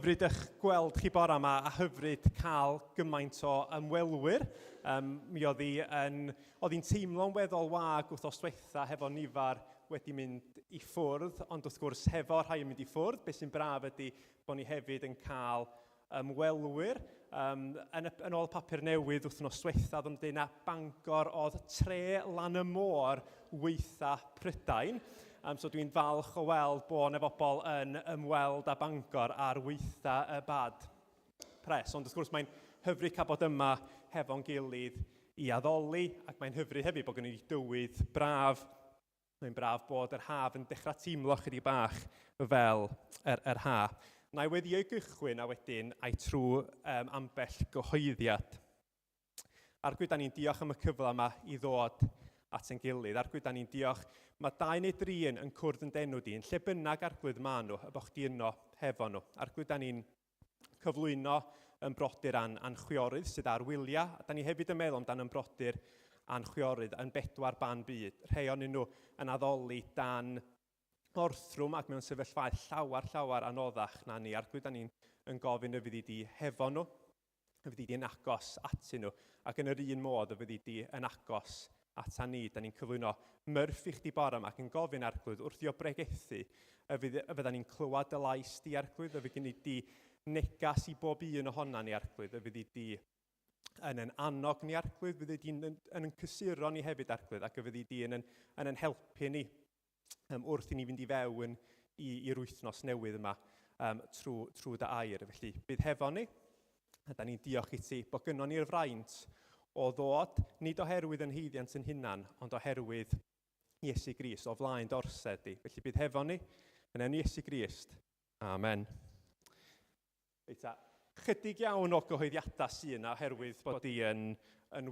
Hyfryd eich gweld chi bore yma a hyfryd cael gymaint o ymwelwyr. Mi oedd hi'n teimlo'n weddol wag wrthos diwetha hefo nifar wedi mynd i ffwrdd, ond wrth gwrs hefo rhai yn mynd i ffwrdd, beth sy'n braf ydy bod ni hefyd yn cael ymwelwyr. Yn ôl papur newydd wythnos diwetha, oedd yn dweud na Bangor oedd tre lan y môr weitha Prydain. So dwi'n falch o weld bod yna bobl yn ymweld â Bangor ar weitha y bad pres. Ond wrth gwrs mae'n hyfryd cael bod yma hefo'n gilydd i addoli, ac mae'n hyfryd hefyd bod gen i dywydd braf. Mae'n braf bod yr haf yn dechrau teimlo chydig bach fel yr ha. Na i wedi ei gychwyn a wedyn a'i trwy ambell gyhoeddiad. Arglwydd, da ni'n diolch am y cyfle yma i ddod at ein gilydd. Arglwydd, da ni'n diolch. Mae 2 neu 3 yn cwrdd yn denw di, yn lle bynnag arglwydd maen nhw, y bod chdi yno hefo nhw. Arglwydd, da ni'n cyflwyno yn brodyr anchwiorydd sydd ar wyliau. Da ni hefyd yn meddwl amdano yn brodyr anchwiorydd yn 4 ban byd. Rhai o'n nhw yn addoli dan orthrwm ac mewn sefyllfaoedd llawer anoddach na ni. Arglwydd, da ni'n gofyn y fyddi di hefo nhw, y fyddi di yn agos atyn nhw, ac yn yr un modd y fyddi di yn agos ata ni. Da ni'n cyflwyno myrff i chdi bore yma ac yn gofyn, Arglwydd, wrth i o bregethu, y fydda ni'n clywed y lais di, Arglwydd, y fyddi di negas i bob un ohona ni, Arglwydd, y fyddi di yn yn annog ni, Arglwydd, fyddi di yn yn cysuro ni hefyd, Arglwydd, ac y fyddi di yn yn helpu ni wrth i ni fynd i fewn i'r wythnos newydd yma trwy dy air. Felly, bydd hefo ni, a da ni'n diolch i ti bod gynnon ni'r fraint o ddod, nid oherwydd yn heiddiant yn hunan, ond oherwydd Iesu Grist, o flaen dorsed di. Felly bydd hefo ni, yn enw Iesu Grist. Amen. Eita, chydig iawn o gyhoeddiadau sy'n yna, oherwydd bod di yn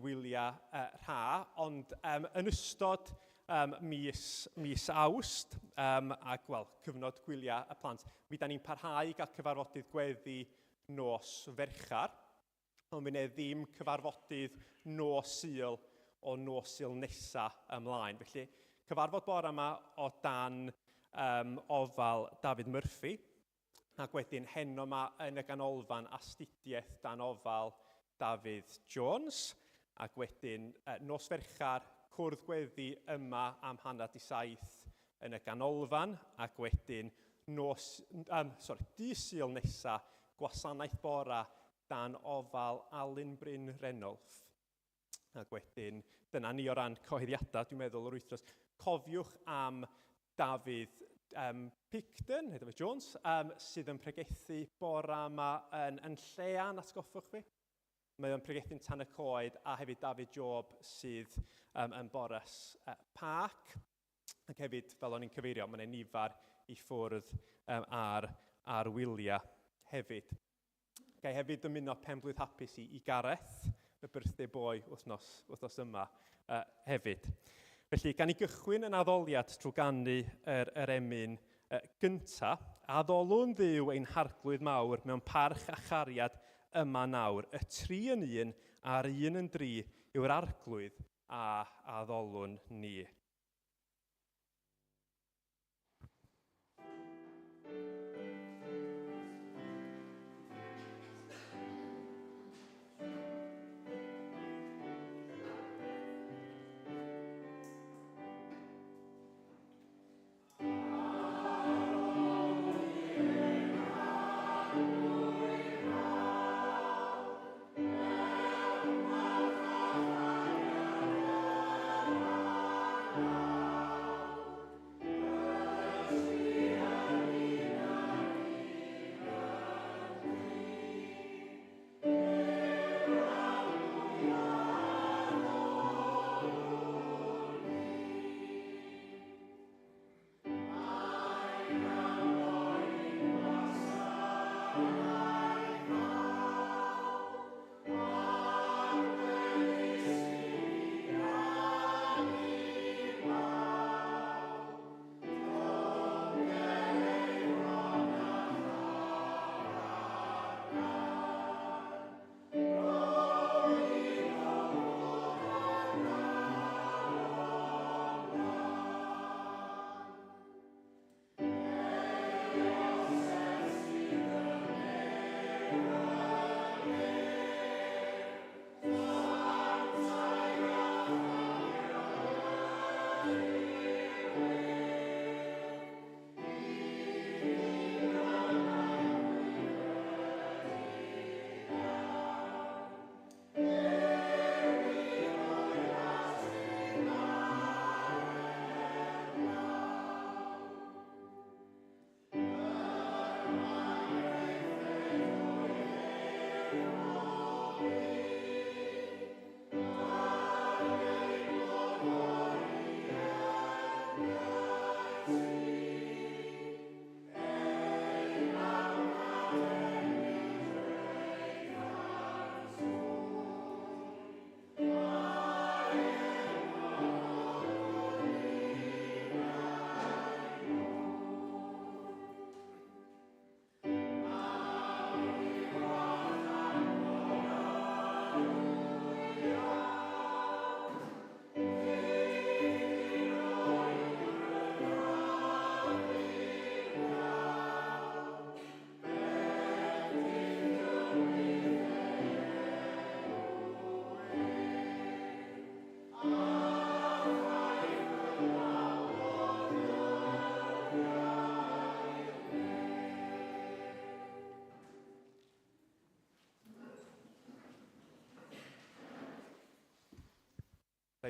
wyliau rha, ond yn ystod mis Awst, ac cyfnod gwyliau y plant, mi da ni'n parhau i gael cyfarfodydd gweddi nos ferchar, ond mi ddim cyfarfodydd nos Sul o nos Sul nesa ymlaen. Felly, cyfarfod bore yma o dan ofal David Murphy, ac wedyn heno yma yn y ganolfan astudiaeth dan ofal David Jones, ac wedyn nos ferchar cwrdd gweddi yma am 6:30 yn y ganolfan, ac wedyn dydd Sul nesa gwasanaeth bora dan ofal Alun Bryn Renolf. Ac wedyn, dyna ni o ran cyhoeddiadau, dwi'n meddwl, yr wythnos. Cofiwch am David Picton, neu David Jones, sydd yn pregethu bora yma yn Llean, atgoffwch fi. Mae o'n pregethu'n Tan y Coed, a hefyd David Job sydd yn Boras Park. Ac hefyd, fel o'n i'n cyfeirio, mae'n nifar i ffwrdd ar wyliau hefyd. Gai hefyd dymuno penblwydd hapus i Gareth, y birthday boy wythnos yma hefyd. Felly, gan i gychwyn yn addoliad trwy ganu yr emyn gyntaf, addolwn Dduw ein harglwydd mawr mewn parch a chariad yma nawr, y 3 yn 1 a'r 1 yn 3 yw'r arglwydd a addolwn ni.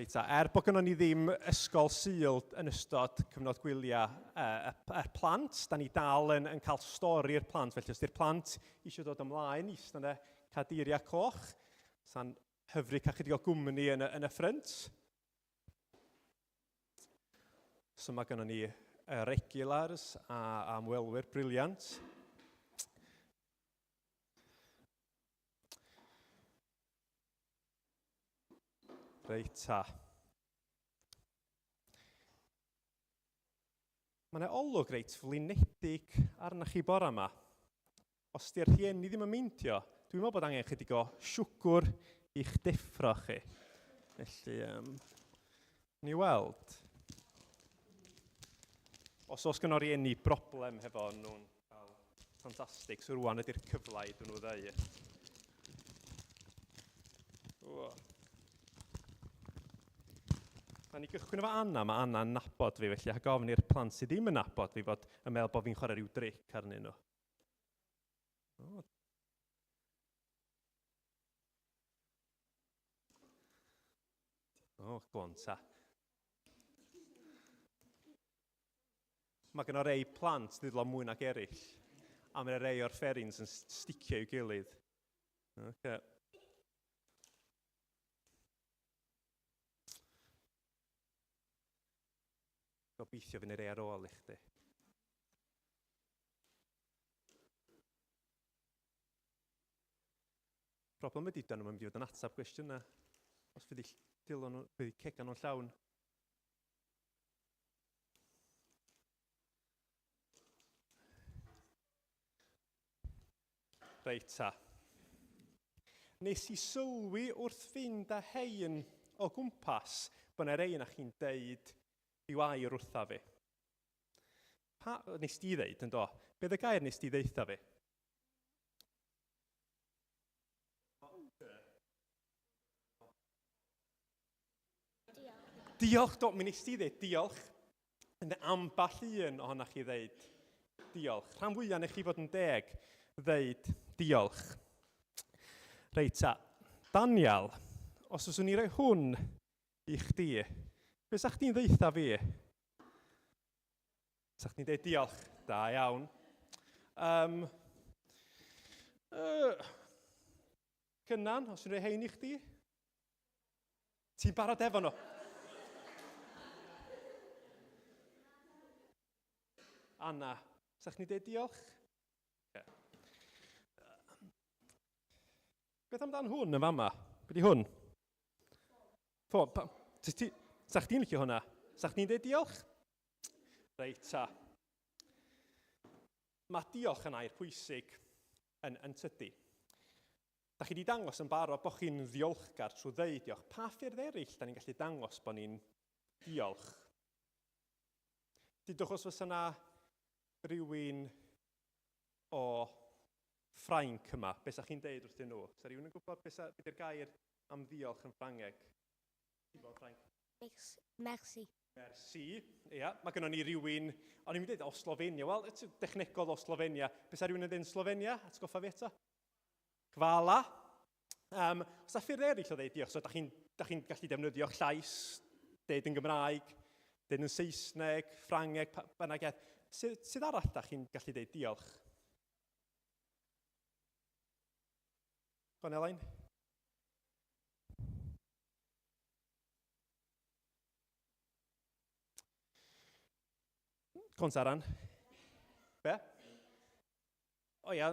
Reit, bod gynnon ni ddim ysgol Sul yn ystod cyfnod gwyliau y plant, da ni dal yn cael stori'r plant, felly os di'r plant eisiau dod ymlaen, eist yna cadeiria coch, sa'n hyfryd cael chydig o gwmni yn y ffrynt. So mae gynnon ni regulars a ymwelwyr briliant. Reit ta. Mae yna olwg reit flinedig arnach chi bore yma. Os di'r rhieni ddim yn meindio, dwi'n meddwl bod angen chydig o siwgr i'ch deffro chi. Felly, ni weld. Os oes gynno rhieni broblem hefo nhw'n ffantastig, so rwan ydy'r cyfle i nhw ddeu. Da ni gychwyn efo Anna, mae Anna'n nabod fi, felly ha gofyn i'r plant sydd ddim yn nabod fi fod yn meddwl bod fi'n chwarae rhyw dric arnyn nhw. Go on ta. Mae gen o rei plant ddidlo mwy nag eraill, a mae rei o'r fferins yn sticio i'w gilydd. Okay. Gobeithio fy'n rei ar ôl i chdi. Problem ydy dan nhw'n mynd i fod yn atab gwestiynau. Os fydd cegan nhw'n llawn. Reit ta. Nes i sylwi wrth fynd â hein o gwmpas bod yna rei yna chi'n deud i'w air wrtha fi. Nes ti ddeud, yndo? Beth y gair nes ti ddeitha fi? Diolch, mi nes ti ddeud diolch. Yna amball un ohonach chi ddeud diolch. Rhan fwyaf neu chi fod yn deg ddeud diolch. Reit ta, Daniel, os oes ni roi hwn i chdi, beth sa'ch chdi'n ddeitha fi? Sa'ch chdi'n deud diolch? Da iawn. Cynnan, os yw'n rhoi hein i chdi? Ti'n barod efo nhw? Anna, sa'ch chdi'n deud diolch? Okay. Beth amdan hwn yn fama? Be di hwn? Sa'ch chdi'n licio hwnna? Sa'ch chdi'n deud diolch? Reit ta. Mae diolch yn air pwysig yn tydi. Da chi wedi dangos yn barod bod chi'n ddiolchgar trwy ddeud diolch. Pa ffyrdd eraill da ni'n gallu dangos bod ni'n diolch? Dydwch os fysa yna rhywun o Ffrainc yma, beth sa'ch chi'n deud wrthyn nhw? Sa rhywun yn gwybod beth yw'r gair am ddiolch yn Ffrangeg? Merci. Merci, ia. Mae gennym ni rywun, o'n i'n dweud o Slofenia, wel, dechnegol o Slofenia. Beth sa rhywun yn dweud yn Slofenia? Atgoffa fi eto? Cfala. Os da ffyrdd eraill o ddeud diolch, so da chi'n gallu defnyddio llais, deud yn Gymraeg, deud yn Saesneg, Ffrangeg, bynnag. Sydd arall da chi'n gallu deud diolch? Go on, Elain? Saran. Be? O ia,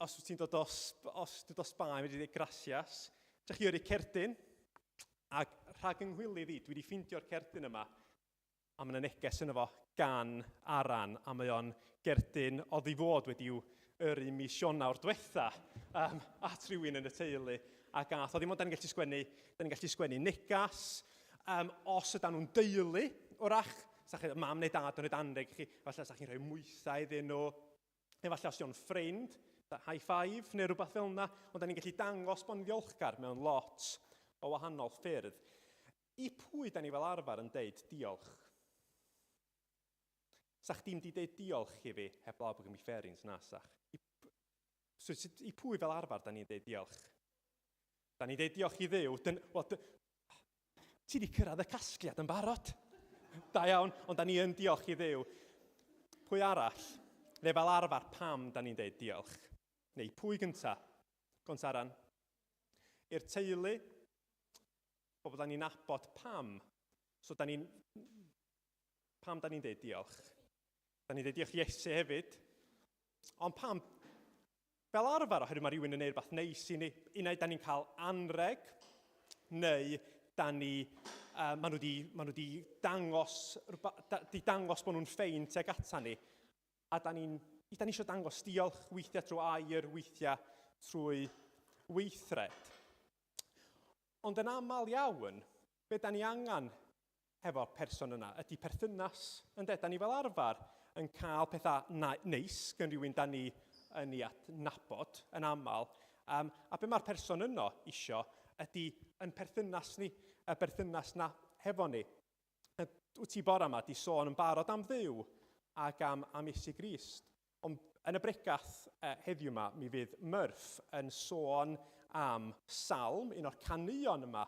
os ti'n dod o Sbaen, wedi dweud gracias. Trech chi yrru cerdyn, ac rhag ynghywilydd i, dwi wedi ffeindio'r cerdyn yma, a mae'n neges yna fo gan Aran, a mae o'n gerdyn oedd i fod wedi'w yrru mis Ionawr diwetha at rhywun yn y teulu. A gath, o ddim ond da ni'n gallu sgwennu negas, os ydyn nhw'n deulu, wrach, sa'ch chi'n mam neu dad yn rhaid anreg chi, falle sa'ch chi'n rhoi mwythau iddyn nhw, neu falle os yw'n ffrind, high five neu rhywbeth fel yna, ond da ni'n gallu dangos bod yn ddiolchgar mewn lot o wahanol ffyrdd. I pwy da ni fel arfer yn deud diolch? Sa'ch dim di deud diolch i fi, heb law bod gymryd fferins na, sa'ch. I pwy fel arfer da ni'n deud diolch? Da ni'n deud diolch i Dduw. ti wedi cyrraedd y casgliad yn barod. Da iawn, ond da ni yn diolch i Dduw. Pwy arall? Neu fel arfer pam da ni'n deud diolch? Neu pwy gynta? Gonsaran. I'r teulu, pobl da ni'n nabod pam. So pam da ni'n deud diolch? Da ni'n deud diolch i Iesu hefyd. Ond pam? Fel arfer, oherwydd mae rhywun yn neud rhywbeth neis i ni. Unai da ni'n cael anreg, neu da ni, maen nhw wedi dangos bod nhw'n ffein teg ata ni. A da ni eisiau dangos diolch weithiau trwy air, weithiau trwy weithred. Ond yn aml iawn, be da ni angen efo'r person yna ydy perthynas. Da ni fel arfer yn cael pethau neis gan rhywun da ni yn ei adnabod yn aml. A be mae'r person yno isio ydy yn perthynas ni, y perthynas na hefo ni. Wyt ti bore yma di sôn yn barod am Dduw ac am Iesu Grist. Ond yn y bregath heddiw yma, mi fydd Murph yn sôn am salm, un o'r canuon yma,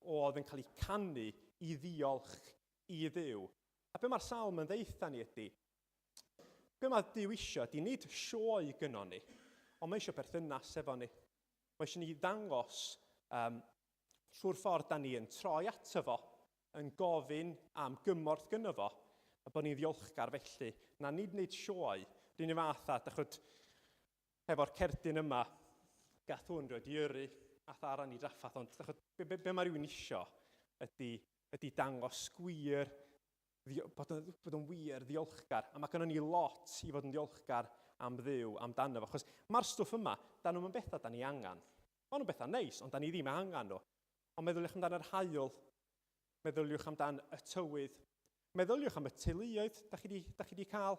oedd yn cael ei canu i ddiolch i Dduw. A be mae'r salm yn ddeutha ni ydy, be mae Dduw isio ydy nid sioe gynno ni, ond mae eisiau perthynas efo ni. Mae eisiau ni ddangos trwy'r ffordd da ni yn troi ato fo, yn gofyn am gymorth gynno fo, a bod ni'n ddiolchgar felly, na nid wneud sioe, rydyn ni fath a, dachod, efo'r cerdyn yma, gath hwn roed i yrru, a tharan i draffath, ond dachod, be mae rhywun isio ydy dangos gwir, bod yn wir ddiolchgar, a mae gennym ni lot i fod yn ddiolchgar am Dduw, amdano fo, achos mae'r stwff yma, da nhw'n bethau da ni angen. Mae nhw'n bethau neis, ond da ni ddim angen nhw. Ond meddyliwch amdano yr haul, meddyliwch amdano y tywydd, meddyliwch am y teuluoedd da chi wedi cael.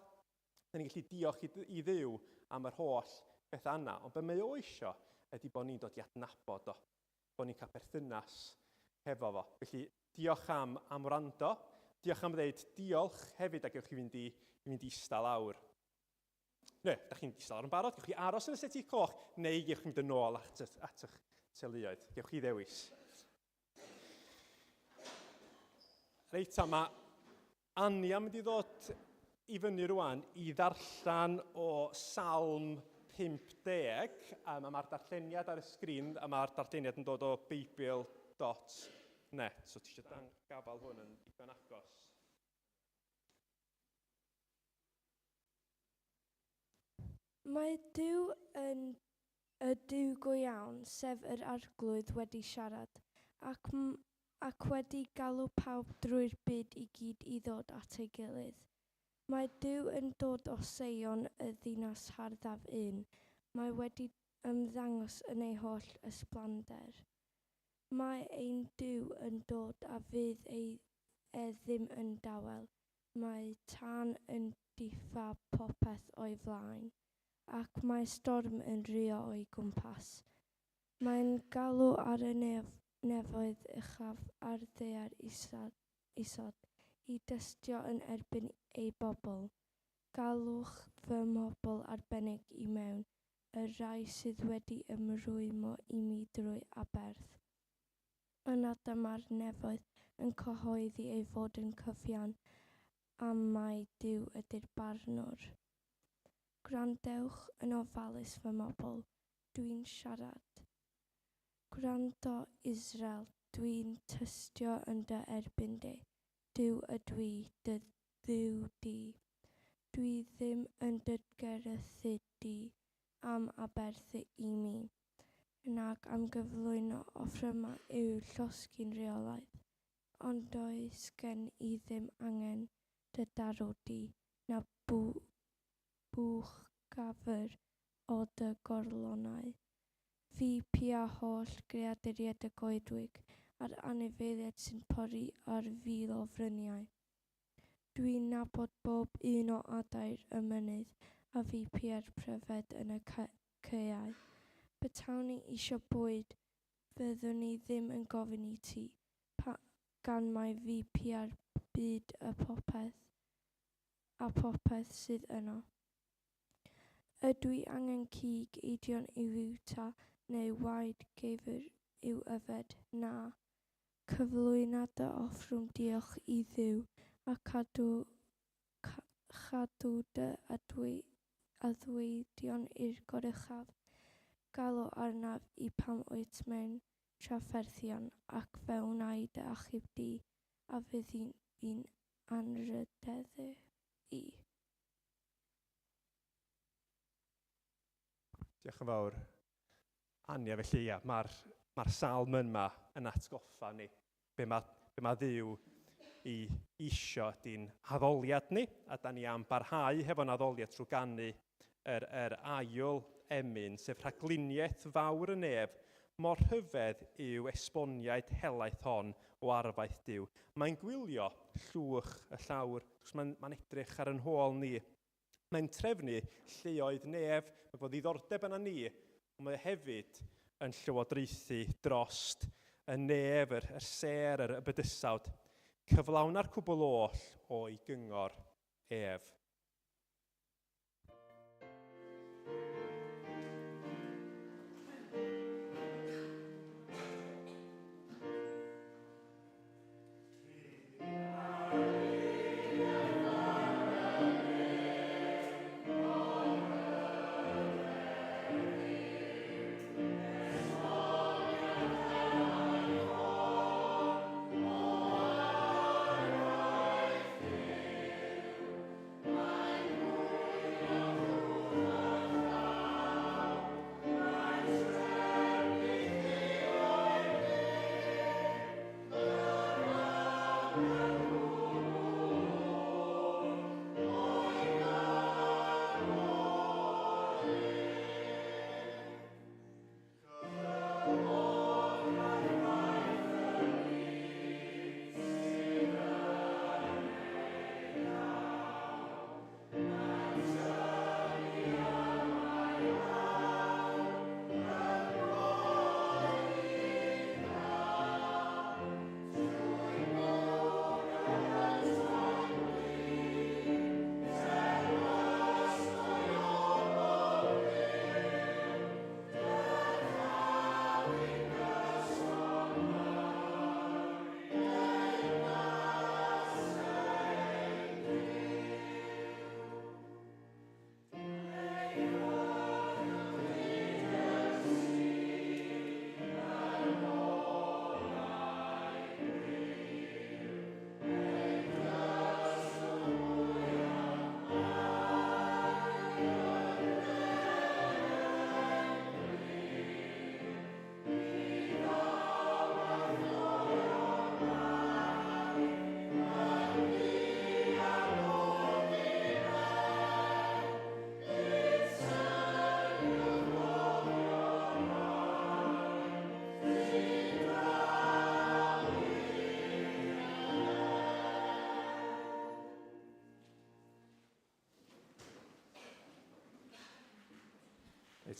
Da ni'n gallu diolch i Dduw am yr holl bethau yna. Ond be mae o isio ydy bod ni'n dod i adnabod o, bod ni'n cael perthynas hefo fo. Felly diolch am wrando, diolch am ddeud diolch hefyd a gewch chi fynd i ista lawr. Ne, da chi'n ista lawr yn barod, gewch chi aros yn y seti coch, neu gewch chi fynd yn ôl at eich teuluoedd. Gewch chi ddewis. Reit, mae Ania mynd i ddod i fyny rwan i ddarllen o Salm 50. Mae'r darlleniad ar y sgrin, a mae'r darlleniad yn dod o Bible.net. So ti eisiau gafal hwn yn digon agos. Mae Duw yn y Duw go iawn, sef yr arglwydd wedi siarad, ac wedi galw pawb drwy'r byd i gyd i ddod at ei gilydd. Mae Duw yn dod o Seion, y ddinas harddaf un. Mae wedi ymddangos yn ei holl ysblander. Mae ein Duw yn dod a fydd ei ddim yn dawel. Mae tân yn diffa popeth o'i flaen, ac mae storm yn rhuo o'i gwmpas. Mae'n galw ar y nefoedd uchaf a'r ddaear isod i dystio yn erbyn ei bobl. Galwch fy mobl arbennig i mewn, y rai sydd wedi ymrwymo i mi drwy aberth. Yna dyma'r nefoedd yn cyhoeddi ei fod yn cyfiawn am mai Duw ydy'r barnwr. Gwrandewch yn ofalus fy mobl, dwi'n siarad. Gwrando Israel, dwi'n tystio yn dy erbyn di. Duw ydw i, dy Dduw di. Dwi ddim yn dy gerythu di am aberthu i mi, nag am gyflwyno offrymau i'w llosgi'n reolaidd, ond does gen i ddim angen dy darw di, na bwch gafr o dy gorlonau. Fi pia holl greaduriaid y goedwig a'r anifeiliaid sy'n pori ar fil o fryniau. Dwi'n nabod bob un o adair y mynydd a fi pia'r pryfed yn y caeau. Betawn ni isio bwyd, fyddwn ni ddim yn gofyn i ti, gan mai fi pia'r byd a popeth sydd yno. Ydw i angen cig eidion i'w ta, neu waed geifr i'w yfed? Na. cyflwyniadau offrwm diolch I Dduw a chadw dy adweidion i'r goruchaf. Galw arnaf I pam wyt mewn trafferthion ac fewnau dy achub di a fydd fi'n anrydeddu I. Diolch yn fawr. Ania, felly mae'r salm yma yn atgoffa ni. Be mae Dduw I isio ydy'n haddoliad ni, a da ni am barhau hefo'n addoliad trwy gannu yr ail emyn, sef rhagluniaeth fawr y nef, mor rhyfedd yw esboniaid helaeth hon o arfaeth Duw. Mae'n gwylio llwch y llawr, mae'n edrych ar yn hôl ni. Mae'n trefnu lleoedd nef, mae bod ddiddordeb yna ni, ond mae hefyd yn llywodraethu drost y nef, yr ser, y bydysawd, cyflawn ar cwbl oll o'i gyngor ef.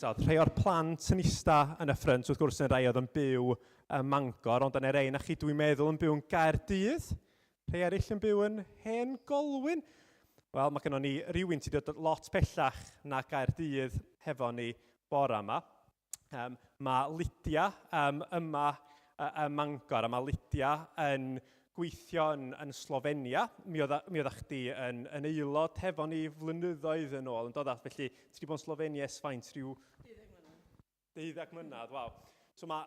Rhai o'r plant yn ista yn y ffrynt, wrth gwrs yn rhai oedd yn byw ym Mangor, ond yn rhai na chi dwi'n meddwl yn byw yn Gaerdydd. Rhai eraill yn byw yn Hen Golwyn. Wel, mae gennym ni rywun sydd wedi dod lot pellach na Gaerdydd hefo ni bore yma. Mae Lydia yma ym Mangor, a mae Lydia yn gweithio yn Slofenia. Mi oedd chdi yn aelod hefo ni flynyddoedd yn ôl, yn dod at, felly ti wedi bod yn Slofenia ers faint rhyw 12 mlynedd, waw. So mae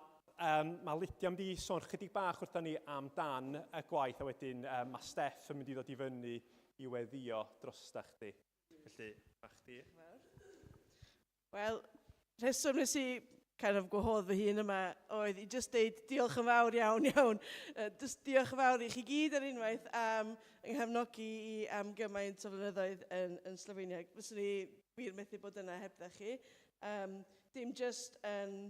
Lydia yn mynd i sôn chydig bach wrthyn ni amdan y gwaith, a wedyn mae Steff yn mynd i ddod i fyny I weddio drosta chdi. Felly, a chdi? Wel, rheswm nes I kind of gwahodd fy hun yma oedd I just deud diolch yn fawr iawn. Diolch yn fawr I chi gyd ar unwaith am yng nghefnogi I am gymaint o flynyddoedd yn Slofenia. Fyswn I wir methu bod yna hebdda chi. Dim just yn...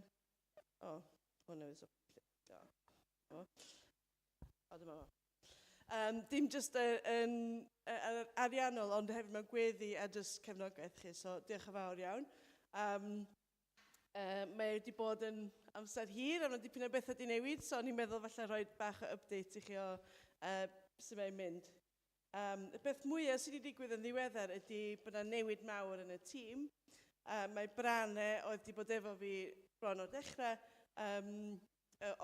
dim just yn ariannol, ond hefyd mewn gweddi a just cefnogaeth chi. So, diolch yn fawr iawn. Mae wedi bod yn amser hir, a mae dipyn o bethau wedi newid, so ni'n meddwl falle rhoi bach o update I chi o sy'n mae'n mynd. Y beth mwyaf sydd wedi digwydd yn ddiweddar ydy bod yna newid mawr yn y tîm. Mae Brane oedd wedi bod efo fi bron o'r dechrau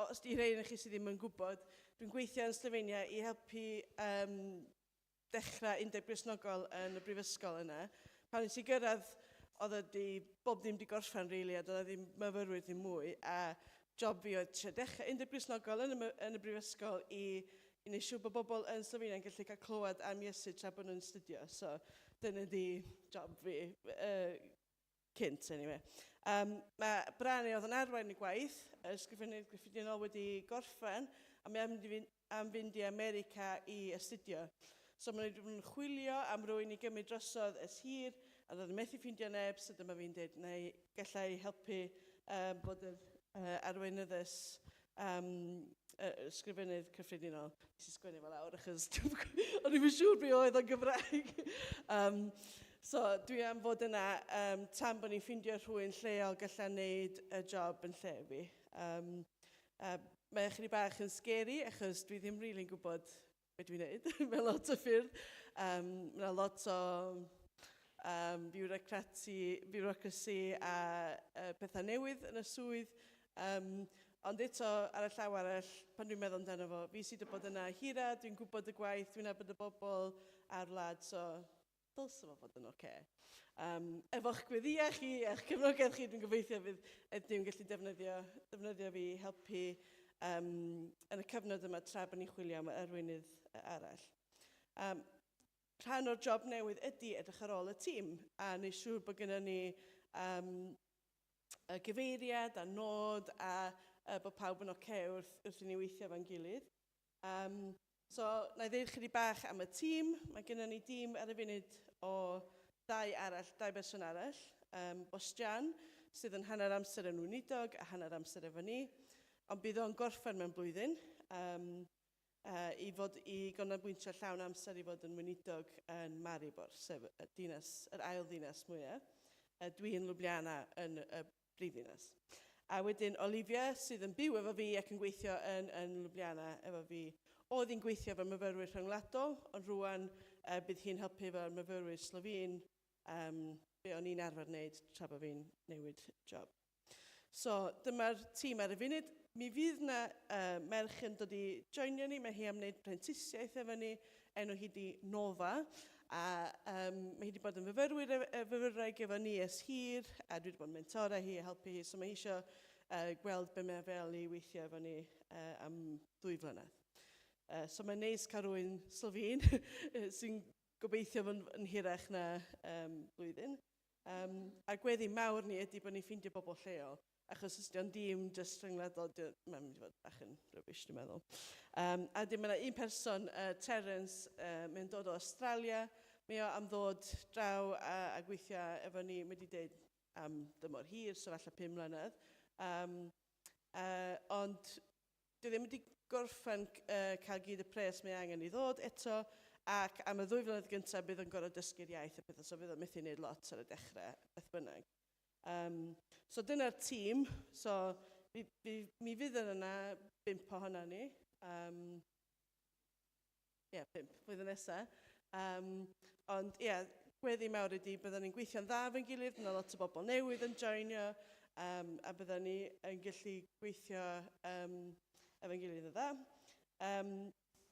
os di rhaid yn chi sydd ddim yn gwybod, dwi'n gweithio yn Slovenia I helpu dechrau undeb Gristnogol yn y brifysgol yna. Pan nes I gyrraedd, bob ddim di gorffen rili, a doedd ddim myfyrwyr ddim mwy, a job fi oedd eisiau dechrau undeb Gristnogol yn y brifysgol I wneud siŵr bod bobl yn Slovenia yn gallu cael clywed am Iesu tra bod nhw'n studio. So, dyna di job fi cynt, anyway. Mae Brani oedd yn arwain y gwaith, ysgrifennydd gyffredinol wedi gorffen, a mae am fynd I America I astudio. So mae nhw'n chwilio am rwy'n I gymryd drosodd ys hir, a doedd yn methu ffindio neb, so dyma fi'n dweud, neu gallai helpu bod yr arweinyddus ysgrifennydd cyffredinol. Nes I sgwennu fel awr, achos o'n i'n siŵr be oedd o'n Gymraeg. So dwi am fod yna tan bod ni'n ffindio rhywun lleol gallai wneud y job yn lle fi. Mae chydig bach yn scary, achos dwi ddim rili'n gwybod beth dwi'n neud. Mae lot o ffyrdd. Mae lot o bureaucracy a pethau newydd yn y swydd. Ond eto, ar y llaw arall, pan dwi'n meddwl amdano fo, fi sydd wedi bod yna hira, dwi'n gwybod y gwaith, dwi'n nabod y bobl a'r wlad, so dylse fo fod yn oce. Efo'ch gweddia chi a'ch cefnogaeth chi, dwi'n gobeithio fydd dwi'n gallu defnyddio fi helpu yn y cyfnod yma tra bod ni'n chwilio am arweinydd arall. Rhan o'r job newydd ydy edrych ar ôl y tîm, a neu siŵr bod gennym ni gyfeiriad a nod a bod pawb yn oce wrth I ni weithio fo'n gilydd. So, na I ddeud chydig bach am y tîm. Mae gennym ni dîm ar y funud o dau berson arall. Bostian, sydd yn hanner amser yn Weinidog a hanner amser efo ni. Ond bydd o'n gorffen mewn blwyddyn. I fod I ganolbwyntio llawn amser I fod yn Weinidog yn Maribor, sef yr ail ddinas mwyaf. Dwi'n Ljubljana yn y brifddinas. A wedyn Olivia, sydd yn byw efo fi ac yn gweithio yn Ljubljana efo fi. Oedd hi'n gweithio efo myfyrwyr rhyngwladol, ond rwan bydd hi'n helpu efo'r myfyrwyr Slofin, be o'n i'n arfer wneud tra bod fi'n newid job. So, dyma'r tîm ar y funud. Mi fydd yna merch yn dod I joinio ni, mae hi am wneud prentisiaeth efo ni, enw hi di Nova, a mae hi wedi bod yn fyfyrwraig efo ni ys hir, a dwi wedi bod yn mentora hi a helpu hi, so mae hi eisiau gweld be mae fel I weithio efo ni am 2 flynedd. So mae'n neis cael rhywun Slofin sy'n gobeithio fod yn hirach na blwyddyn. A'r gweddi mawr ni ydy bod ni'n ffeindio bobl lleol. Achos os di'n dim jyst rhyngwladol, mae'n mynd I fod bach yn rybys, dwi'n meddwl. A dim yna un person, Terence, mae'n dod o Australia. Mae o am ddod draw a gweithio efo ni, mae wedi dweud am dymor hir, so falle 5 mlynedd. Ond dwi ddim wedi gorffen cael gyd y pres mae angen I ddod eto, ac am y 2 flynedd gyntaf bydd yn gorfod dysgu'r iaith a pethau, so bydd o'n methu wneud lot ar y dechrau, beth bynnag. So dyna'r tîm, so mi fydd yna 5 ohono ni, 5 flwyddyn nesaf. Ond gweddi mawr ydy byddwn ni'n gweithio'n dda fo'n gilydd, yna lot o bobl newydd yn joinio, a byddwn ni yn gallu gweithio efo'n gilydd yn dda.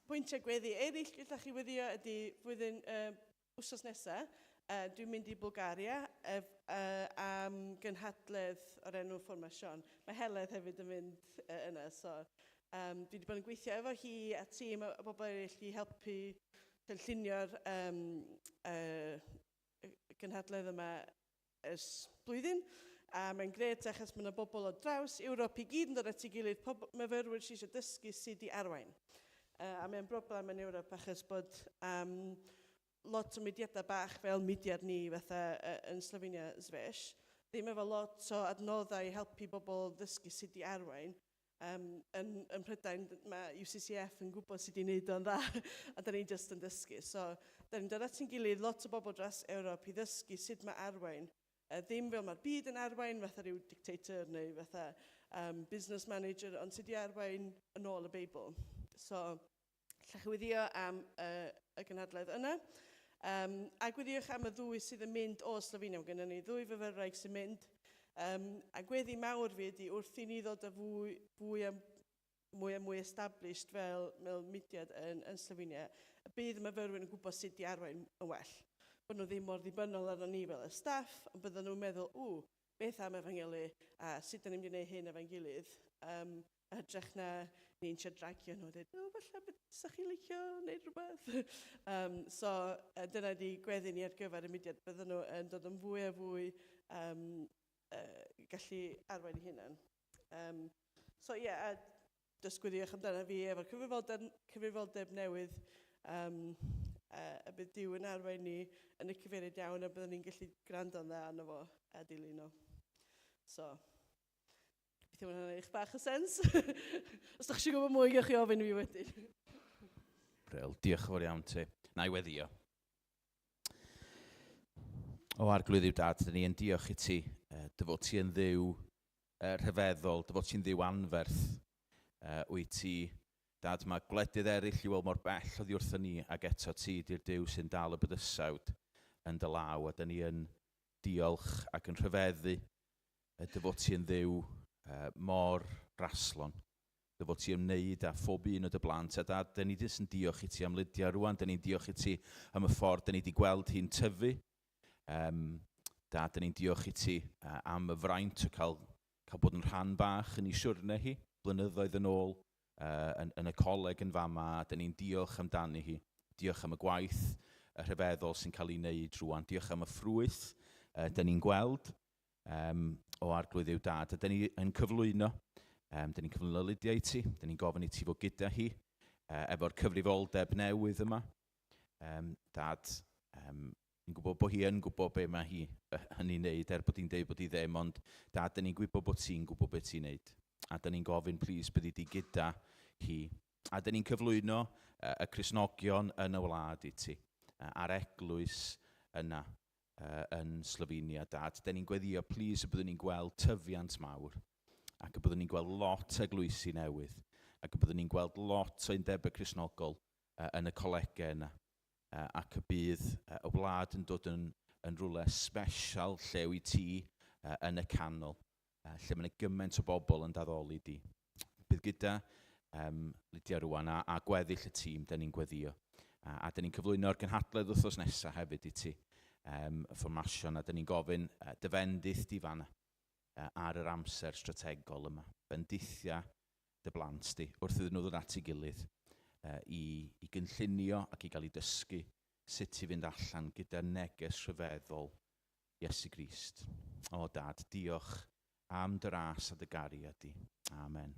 Pwyntiau gweddi eraill gallwch chi weddio ydy flwyddyn wsos nesaf. Dwi'n mynd I Bulgaria am gynhadledd o'r enw Formation. Mae Heledd hefyd yn mynd yna, so dwi wedi bod yn gweithio efo hi a tîm o bobl eraill I helpu cynllunio'r gynhadledd yma ers blwyddyn. A mae'n gret achos mae yna bobl o draws Ewrop I gyd yn dod at ei gilydd, myfyrwyr sydd eisiau dysgu sut I arwain. A mae'n broblem yn Ewrop achos bod lot o mudiadau bach fel mudiad ni fatha yn Slovenia Zwesh. Ddim efo lot o adnoddau I helpu bobl ddysgu sut I arwain. Yn Prydain, mae UCCF yn gwybod sut I wneud o'n dda, a da ni jyst yn dysgu. So, da ni'n dod at ein gilydd lot o bobl dros Ewrop I ddysgu sut mae arwain. Ddim fel mae'r byd yn arwain, fatha rhyw dictator neu fatha business manager, ond sut I arwain yn ôl y Beibl. So, llach weddio am y gynhadledd yna. A gweddiwch am y 2 sydd yn mynd o Slovenia. Mae gennym ni 2 fyfyrwraig sy'n mynd. A gweddi mawr fi ydi wrth i ni ddod â mwy established fel mudiad yn Slovenia, y bydd y myfyrwyr yn gwybod sut i arwain yn well. Bod nhw ddim mor ddibynnol arno ni fel y staff, ond bydden nhw'n meddwl, beth am efangeli, a sut da ni'n mynd i wneud hyn efo'n gilydd. Hydrach na ni'n siarad dragio nhw, dweud, falle beth sa'ch chi licio wneud rhywbeth. Dyna di gweddi ni ar gyfer y mudiad, bydden nhw yn dod yn fwy a fwy gallu arwain eu hunan. Dysgwyddiwch amdano fi efo'r cyfrifoldeb newydd a bydd Duw yn arwain ni yn y cyfeiriad iawn a byddwn ni'n gallu gwrando'n dda arno fo a dilyn nhw. Beth yw hwnna'n eich bach o sens? Os ydych chi'n gwybod mwy, gewch chi ofyn fi wedyn. Bril, diolch yn fawr iawn ti. Na i weddio. O arglwydd i'w dad, dyn ni yn diolch i ti. Dy fod ti yn dduw rhyfeddol, dy fod ti'n dduw anferth. Wyt ti, dad, mae gwledydd eraill i weld mor bell oddi wrtho ni, ac eto ti di'r Duw sy'n dal y bydysawd yn dy law, a dyn ni yn diolch ac yn rhyfeddu dy fod ti yn dduw mor raslon. Dy fod ti yn ymwneud â phob un o dy blant, a dad, dyn ni jyst yn diolch i ti am Lydia rwan, dyn ni'n diolch i ti am y ffordd dyn ni wedi gweld hi'n tyfu. Dad, dyn ni'n diolch i ti am y fraint o cael bod yn rhan bach yn ei siwrne hi, blynyddoedd yn ôl, yn y coleg yn fama, dyn ni'n diolch amdani hi. Diolch am y gwaith y rhyfeddol sy'n cael ei wneud rwan. Diolch am y ffrwyth dyn ni'n gweld o arglwydd i'w dad. Dyn ni'n cyflwyno Lydia i ti, dyn ni'n gofyn i ti fod gyda hi, efo'r cyfrifoldeb newydd yma. Dad, ni'n gwybod bod hi yn gwybod be mae hi yn ei wneud, bod hi'n deud bod hi ddim, ond dad, dyn ni'n gwybod bod ti'n gwybod beth ti'n wneud. A dyn ni'n gofyn, plis, bydd i di gyda hi. A dyn ni'n cyflwyno y Cristnogion yn y wlad i ti, a'r eglwys yna yn Slovenia, dad. Dyn ni'n gweddio, plis, y byddwn ni'n gweld tyfiant mawr, ac y byddwn ni'n gweld lot eglwysi newydd, ac y byddwn ni'n gweld lot o undebau Cristnogol yn y colegau yna, ac y bydd y wlad yn dod yn rhywle special llew i ti yn y canol, lle mae'n gymaint o bobl yn daddoli di. Bydd gyda Lydia rwan a gweddill y tîm, dyn ni'n gweddio. A dyn ni'n cyflwyno'r gynhadledd wythnos nesaf hefyd i ti, fformasion, a dyn ni'n gofyn dyfendydd di fanna ar yr amser strategol yma. Bendithia dy blant di, wrth iddyn nhw ddod at ei gilydd, i gynllunio ac i gael ei dysgu sut i fynd allan gyda'r neges rhyfeddol Iesu Grist. O dad, diolch am dy ras a dy gariad di. Amen.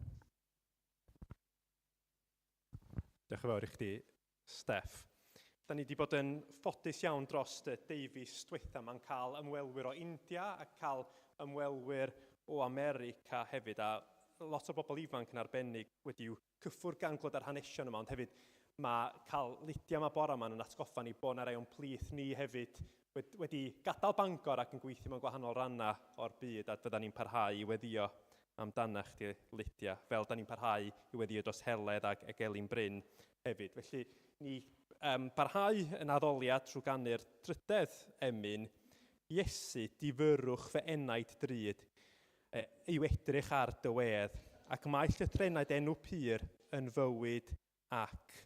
Diolch yn fawr i chdi, Steff. Da ni wedi bod yn ffodus iawn dros y Davies diwetha ma'n cael ymwelwyr o India a cael ymwelwyr o America hefyd, a lot o bobl ifanc yn arbennig wedi'w cyffwr ganglod ar hanesion yma, ond hefyd mae cael Lydia yma bore yma yn atgoffa ni bod yna rai o'n plith ni hefyd wedi gadael Bangor ac yn gweithio mewn gwahanol rannau o'r byd, a fydda ni'n parhau i weddio amdana chdi, Lydia, fel da ni'n parhau i weddio dros Heledd ac Elin Bryn hefyd. Felly ni parhau yn addoliad trwy gannu'r drydedd emyn, Iesu, difyrwch fy enaid drud, i'w edrych ar dy wedd, ac mae llythrennaid enw pur yn fywyd ac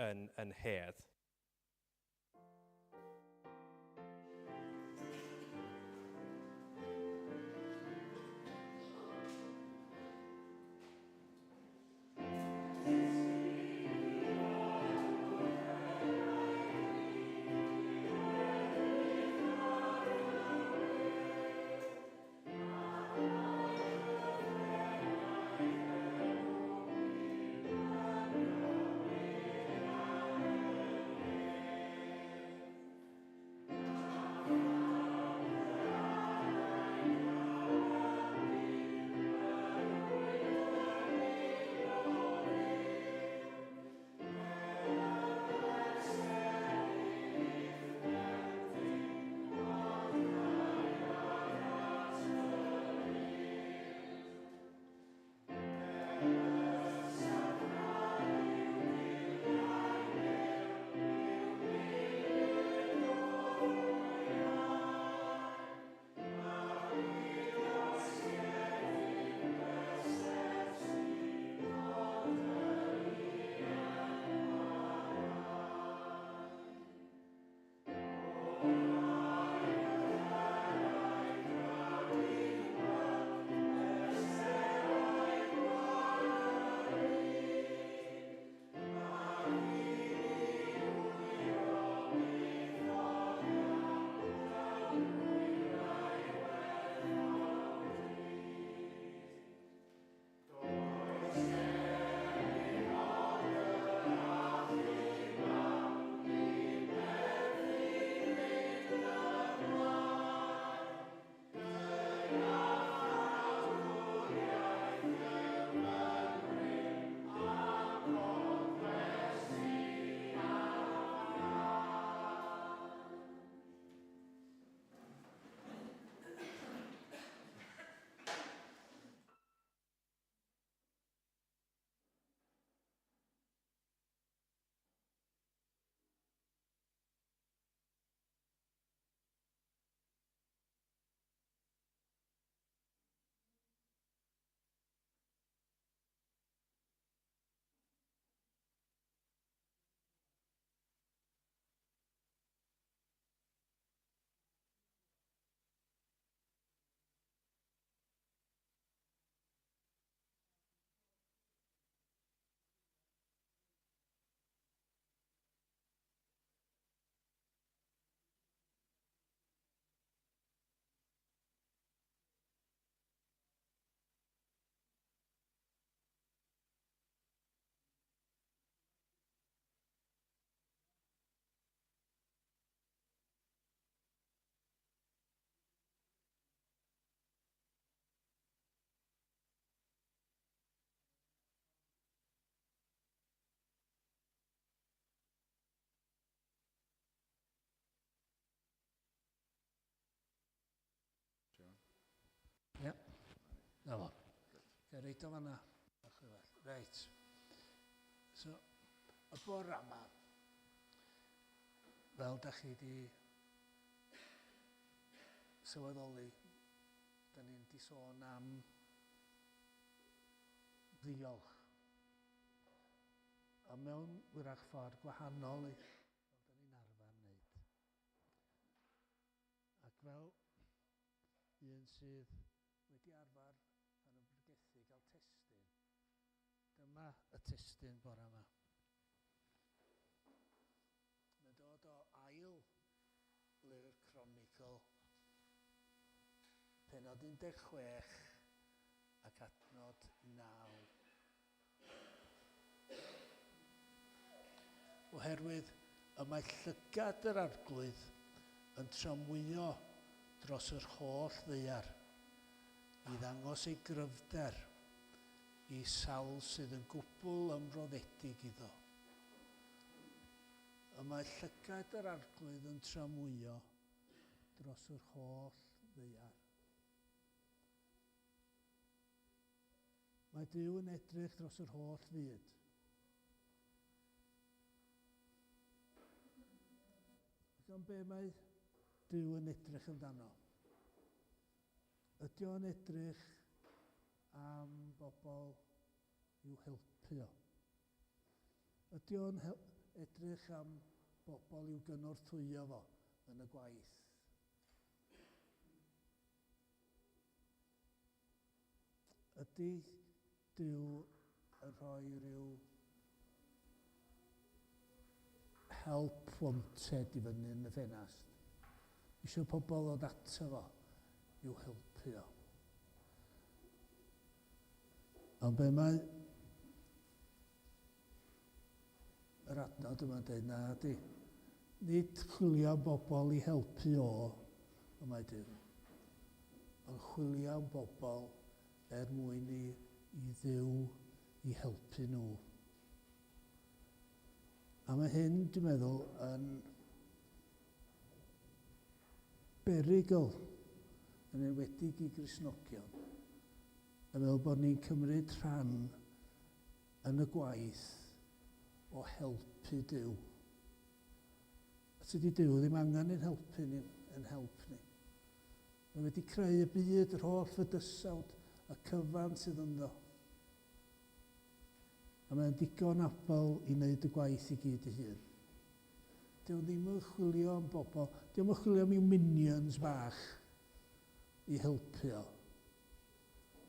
yn hedd. Ga reit o fanna. Reit. So, y bore yma, fel da chi di sylweddoli, da ni'n di sôn am ddiolch. A mewn wrach ffordd gwahanol i fel da ni'n arfer wneud. Ac fel un sydd wedi arfer pan yn bregethu gael testyn, dyma y testyn bore yma. Mae'n dod o ail lyfr Chronicle, pennod 16 ac adnod 9. Oherwydd y mae llygad yr arglwydd yn tramwyo dros yr holl ddaear i ddangos ei gryfder i sawl sydd yn gwbl ymroddedig iddo. Y mae llygad yr arglwydd yn tramwyo dros yr holl ddaear. Mae Duw yn edrych dros yr holl fyd. Ac am be mae Duw yn edrych amdano? Ydy o'n edrych am bobl i'w helpu o? Ydy o'n edrych am bobl i'w gynorthwyo fo yn y gwaith? Ydy Duw yn rhoi rhyw help wanted i fyny yn y ffenast? Isio pobl ddod ato fo i'w helpu o. Ond be mae yr adnod yma'n dweud na ydy, nid chwilio am bobl i helpu o, o mae Duw, ond chwilio am bobl mwyn i Dduw i helpu nhw. A mae hyn, dwi'n meddwl, yn berygl yn enwedig i Gristnogion. A meddwl bod ni'n cymryd rhan yn y gwaith o helpu Duw. A tydi Duw ddim angen ein helpu ni, yn help ni. Mae wedi creu y byd, yr holl fydysawd, y cyfan sydd ynddo. A mae'n digon abal i wneud y gwaith i gyd ei hun. Dyw ddim yn chwilio am bobl, dyw ddim yn chwilio am i'w minions bach i helpu o.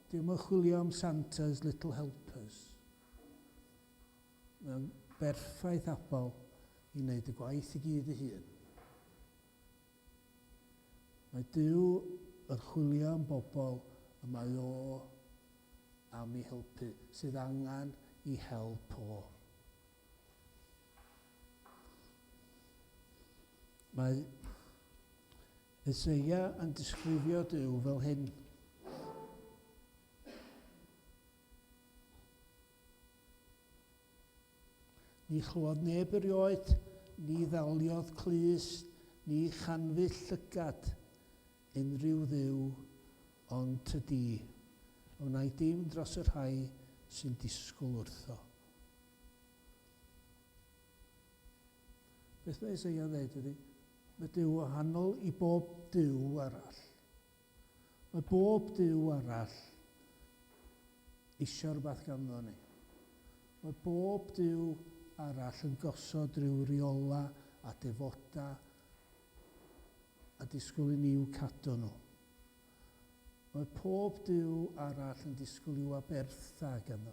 Dyw ddim yn chwilio am Santa's Little Helpers. Mae'n berffaith abal i wneud y gwaith i gyd ei hun. Mae Duw yn chwilio am bobl a mae o am ei helpu, sydd angen i help o. Mae Eseia yn disgrifio Duw fel hyn. Ni chlywed neb erioed, ni ddaliodd clust, ni chanfull llygad unrhyw dduw ond tydi. O wna i dim dros y rhai sy'n disgwyl wrtho. Beth mae Eseia dweud ydy? Mae Duw wahanol i bob Duw arall. Mae bob Duw arall isio rhywbeth ganddo ni. Mae bob Duw arall yn gosod rhyw reola a defoda a disgwyl i ni'w cadw nhw. Mae pob Duw arall yn disgwyl i'w abertha ganddo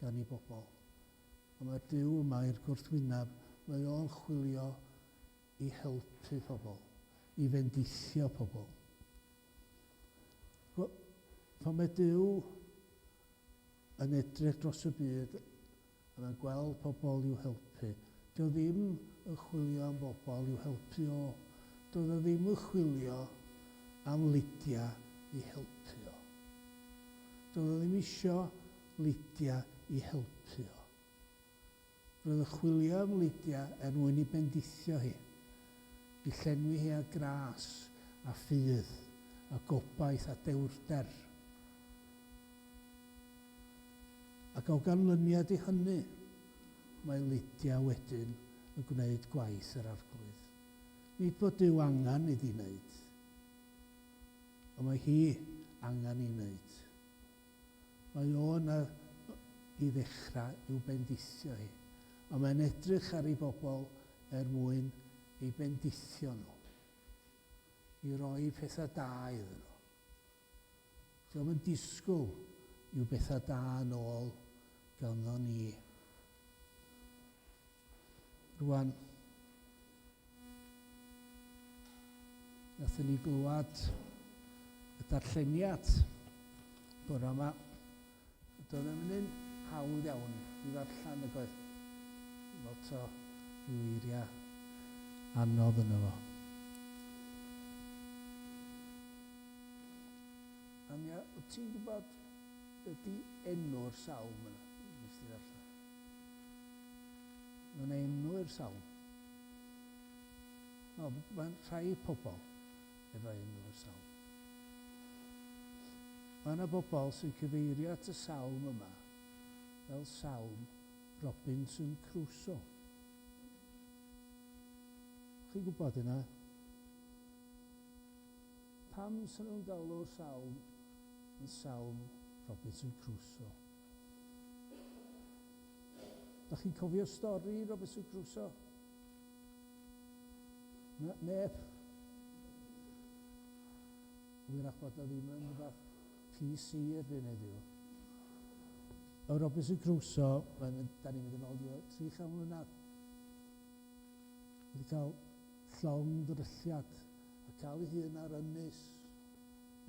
gan ei bobl. A mae'r Duw yma i'r gwrthwyneb, mae o'n chwilio i helpu pobl, i fendithio pobl. Pan mae Duw yn edrych dros y byd a mae'n gweld pobl i'w helpu, dyw ddim yn chwilio am bobl i'w helpu o. Doedd o ddim yn chwilio am Lydia i helpu o. Doedd o ddim isio Lydia i helpu o. Roedd o chwilio am Lydia mwyn i bendithio hi, i llenwi hi â gras a ffydd, a gobaith a dewrder. Ac o ganlyniad i hynny, mae Lydia wedyn yn gwneud gwaith yr arglwydd. Nid bod Duw angen iddi wneud, ond mae hi angen i wneud. Mae o yna i ddechrau i'w bendithio hi, ond mae'n edrych ar ei bobl mwyn ei bendithio nhw, i roi pethau da iddyn nhw. Diolch yn disgwyl i'w bethau da yn ôl ganddo ni. Rwan, nathon ni glywed y darlleniad bore yma. Doedd yn un hawdd iawn i ddarllen y gwaith. Lot o ryw eiriau anodd yno fo. Ania, wyt ti'n gwybod ydy enw'r salm yna? Nes ti ddarllen? Mae'n enw'r salm. Mae'n rhai pobl efo enw'r salm. Mae yna bobl sy'n cyfeirio at y salm yma fel salm Robinson Crusoe. Chi'n gwybod yna? Pam sy'n nhw'n galw'r salm yn salm Robinson Crusoe? Da chi'n cofio stori Robinson Crusoe? Neb. Wyrach bod o ddim yn rhywbeth PC erbyn heddiw. O Robinson Crusoe, da ni'n mynd yn ôl i 300 mlynedd. Wedi cael llong ddrylliad a cael ei hun ar ynys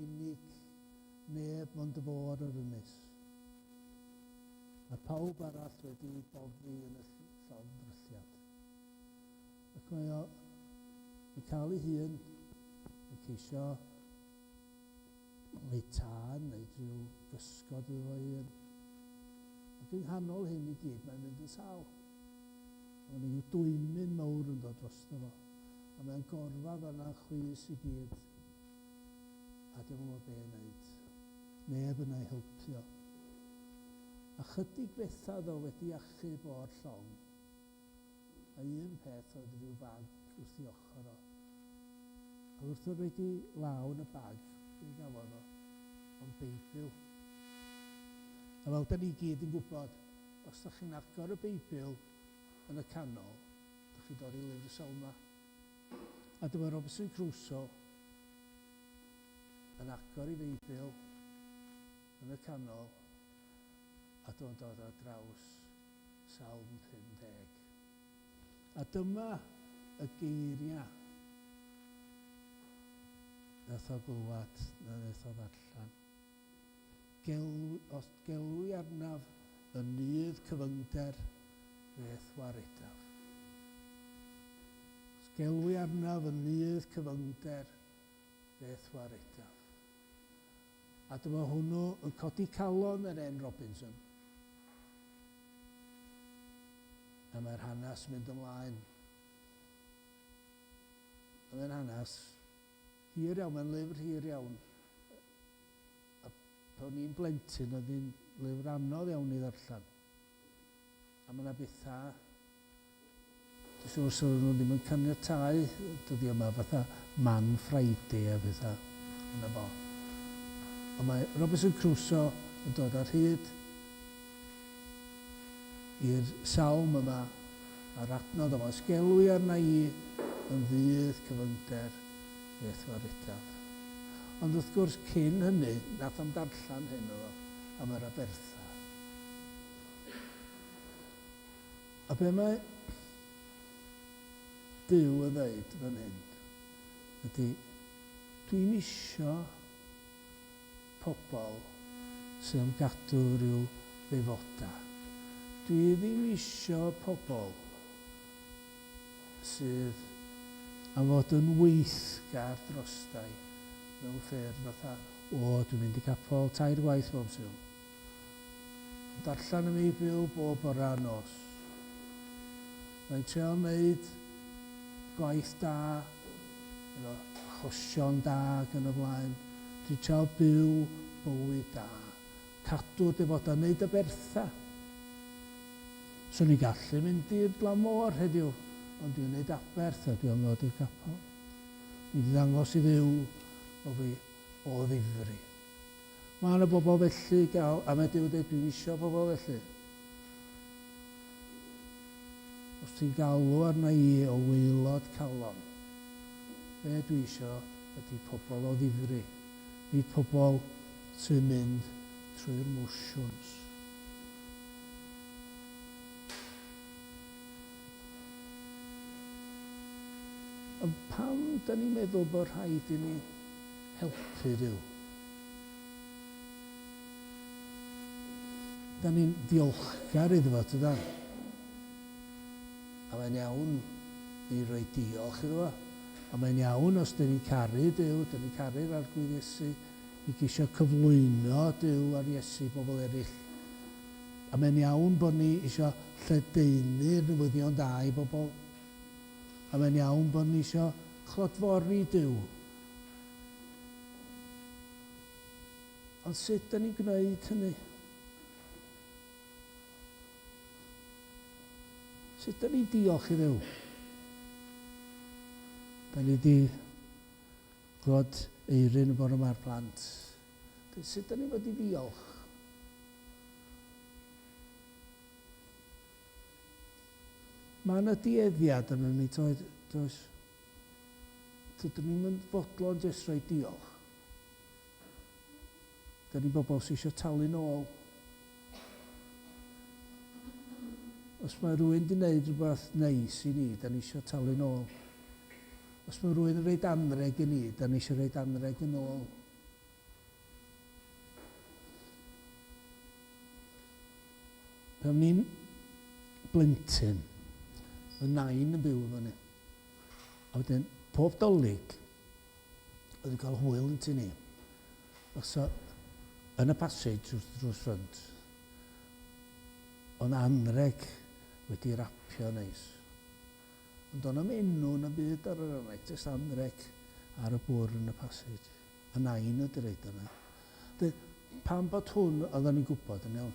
unig, neb ond y fôr ar ynys. Mae pawb arall wedi boddi yn y llong ddrylliad. Ac mae'n cael ei hun yn ceisio neu tân neu rhyw gysgod iddo fo hun. Ac yng nghanol hyn i gyd, mae'n mynd yn sal. Mae'n yw dwymyn mawr yn dod drosto fo. A mae'n gorfod yna chwys i gyd. A dim ond be wneud. Neb yna i helpio. A chydig bethau ddo wedi achub o'r llong. A un peth oedd rhyw bag wrth i ochr o. A wrth o'r wedi law yn y bag, fe'n gafodd o, ond Beibl. A fel da ni gyd yn gwybod, os da chi'n agor y Beibl yn y canol, da chi'n dod i lyfr y Salma. A dyma Robinson Crusoe yn agor i Beibl yn y canol a dwi'n dod ar draws Salm 50. A dyma y geiriau nath o glywed na nath o ddarllen. Os gelwi arnaf y nydd cyfyngder beth waredaf. Os gelwi arnaf y nydd cyfyngder beth waredaf. A dyma hwnnw yn codi calon yr en Robinson. A mae'r hanes mynd ymlaen. A mae'n hanes hir iawn, mae'n lyfr hir iawn. A pan ni'n blentyn, oedd hi'n lyfr anodd iawn i ddarllen. A mae yna bethau, dwi'n siŵr sydd nhw ddim yn caniatáu dyddi yma, fatha Man Friday a bethau yna bo. Ond mae Robinson Crusoe yn dod ar hyd i'r salm yma a'r adnodd yma. Sgelwi arna i yn ddydd cyfyngder beth waredaf. Ond wrth gwrs cyn hynny, nath am darllen hyn o am yr Abertha. A be mae Duw yn dweud fan hyn ydy, dwi'n isio pobl sy'n gadw rhyw ddefoda. Dwi ddim isio pobl sydd am fod yn weithgar drostai mewn ffyrdd fatha, dwi'n mynd i capel 3 gwaith bob sil. Darllen y Beibl bob bore a nos. Mae'n trio wneud gwaith da, achosion da ac yn y blaen. Dwi'n trio byw bywyd da. Cadw dyfodau, wneud y bertha. Swn i gallu mynd i'r glamor heddiw, ond dwi'n gwneud aberth a dwi'n ddod i'r capel. Dwi wedi ddangos i Dduw o fi o ddifri. Mae yna bobl felly gael, a mae Duw dweud dwi'n isio bobl felly. Os ti'n galw arna i o waelod calon, be dwi isio ydy pobl o ddifri, nid pobl sy'n mynd trwy'r motions. Ond pam da ni'n meddwl bod rhaid i ni helpu Duw? Da ni'n diolchgar iddo fo, tydan? A mae'n iawn i roi diolch iddo fo. A mae'n iawn os da ni'n caru Duw, da ni'n caru'r arglwydd Iesu, i gisio cyflwyno Duw ar Iesu bobl eraill. A mae'n iawn bod ni eisiau lledaenu'r newyddion da i bobl. A mae'n iawn bod ni eisiau chlodfori Duw. Ond sut da ni'n gwneud hynny? Sut da ni'n diolch i Dduw? Da ni wedi gweld Eirin y bore yma'r plant. Sut da ni wedi diolch? Mae yna dueddiad yna ni, does? Dydyn ni'n mynd fodlon jyst rhoi diolch. Da ni bobl sy'n eisiau talu nôl. Os mae rhywun wedi gwneud rhywbeth neis i ni, da ni eisiau talu nôl. Os mae rhywun yn rhaid anreg i ni, da ni eisiau rhaid anreg yn ôl. Pan ni'n blentyn, y nain yn byw efo ni. A wedyn, pob dolyg, oedd yn cael hwyl yn tu ni. Os yn y passage drwy'r ffrynt, o'n anreg wedi rapio neis. Ond o'n am enw na byd ar yr anreg, jyst anreg ar y bwr yn y passage. Y nain ydy'r reid yna. Pam bod hwn, oedden ni'n gwybod yn iawn,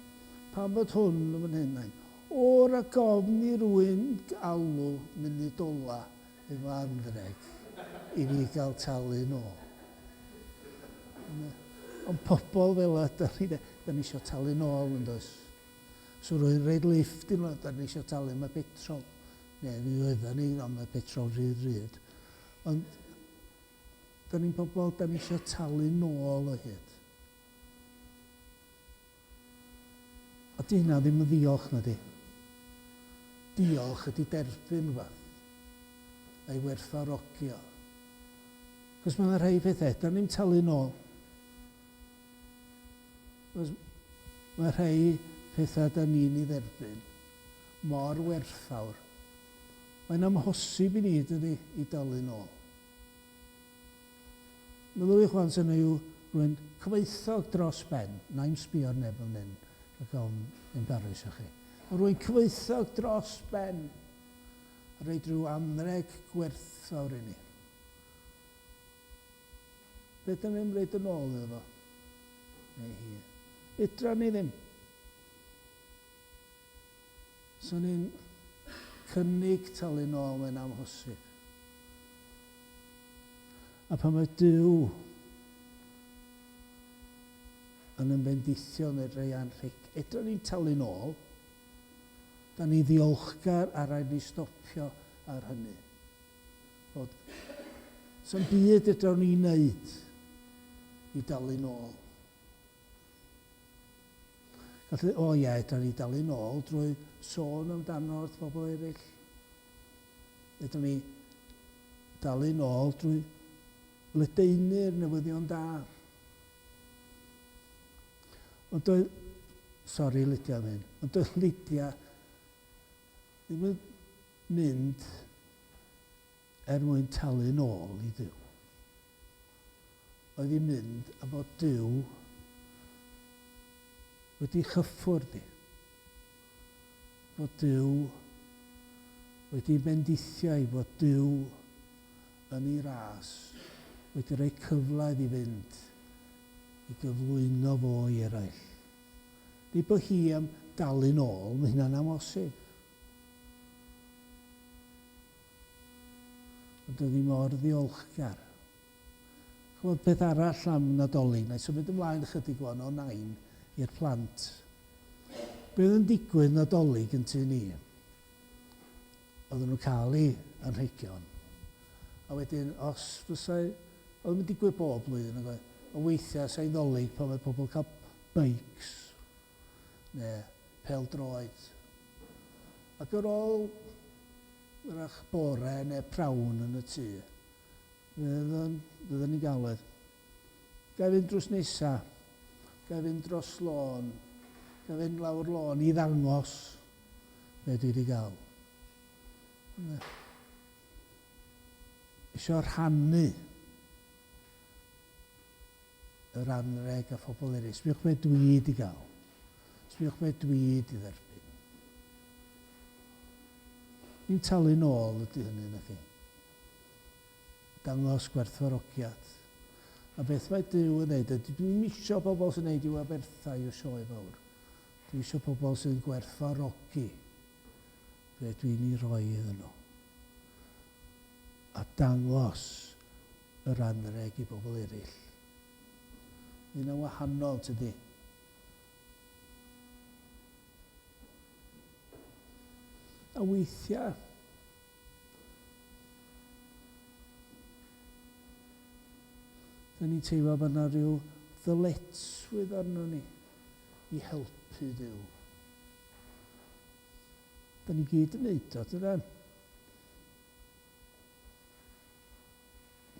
pam bod hwn yn fan hyn nain, o'r a gofn i rwy'n alw munud ola efo anreg i fi gael talu nôl. Ond pobl fel yna, da ni eisiau talu nôl yn does. So rwy'n reid lift i nhw, da ni eisiau talu am y petrol. Neu mi oedden ni am y petrol ryd. Ond da ni'n pobl, da ni eisiau talu nôl o hyd. A di hynna ddim yn ddiolch na di. Diolch ydi derbyn rhywbeth. A'i werthfawrogio. Cos mae'n rhai pethau, da ni'n talu nôl. Mae rhai pethau da ni'n ei dderbyn mor werthfawr. Mae'n amhosib i ni dydy i dalu nôl. Meddwl i chwan sy'n yw rwy'n cyfoethog dros ben. Na'i'n sbio ar neb yn hyn, rhaid gael embarrass o chi. Rwy'n cyfoethog dros ben. Rhaid rhyw anreg gwerthfawr i ni. Beth da ni'n rhaid yn ôl iddo fo? Neu hi. Fedra ni ddim. So ni'n cynnig talu nôl mewn amhosib. A pan mae Duw yn ymfendithio neu rhai anrheg, edrych ni'n talu nôl, da ni ddiolchgar a rhaid ni stopio ar hynny. Bod sy'n byd edrych ni'n neud i dalu nôl. Felly, edrych ni dalu nôl drwy sôn amdano wrth bobl eraill. Edrych ni dalu nôl drwy ledaenu'r newyddion da. Ond doedd, sori Lydia mynd, ond doedd Lydia ddim yn mynd mwyn talu nôl i Duw. Oedd hi'n mynd a bod Duw wedi chyffwrdd hi. Bod Duw wedi bendithio i, bod Duw yn ei ras, wedi rhoi cyfle i fynd i gyflwyno fo i eraill. Di bod hi am dalu nôl, mae hynna'n amosib. Ond oedd hi mor ddiolchgar. Chymod beth arall am Nadolig, na i symud ymlaen ychydig o'n o 9 i'r plant. Be oedd yn digwydd Nadolig yn tu ni? Oedden nhw'n cael ei anrhegion. A wedyn, os fysau, oedd yn digwydd bob blwyddyn, o weithiau sa'i ddolig pan mae pobl cael beics, neu pel-droed. Ac ar ôl rach bore neu prawn yn y tŷ, fydden ni galed. Gai fynd drws nesa, gai fynd dros lôn, gai fynd lawr lôn i ddangos be dwi wedi gael. Isio rhannu yr anreg a phobl eraill. Sbiwch be dwi wedi gael. Sbiwch be dwi wedi dderbyn. Ni'n talu nôl ydy hynny na chi. Dangos gwerthfawrogiad. A beth mae Duw yn neud, dwi'n isio pobl sy'n neud i'w aberthau o sioe fawr. Dwi'n isio pobl sy'n gwerthfawrogi be dwi'n ei roi iddyn nhw. A dangos yr anreg i bobl eraill. Yna wahanol, tydi. A weithiau, da ni'n teimlo bod yna rhyw ddyletswydd arno ni i helpu Duw. Da ni gyd yn neud o, dydyn?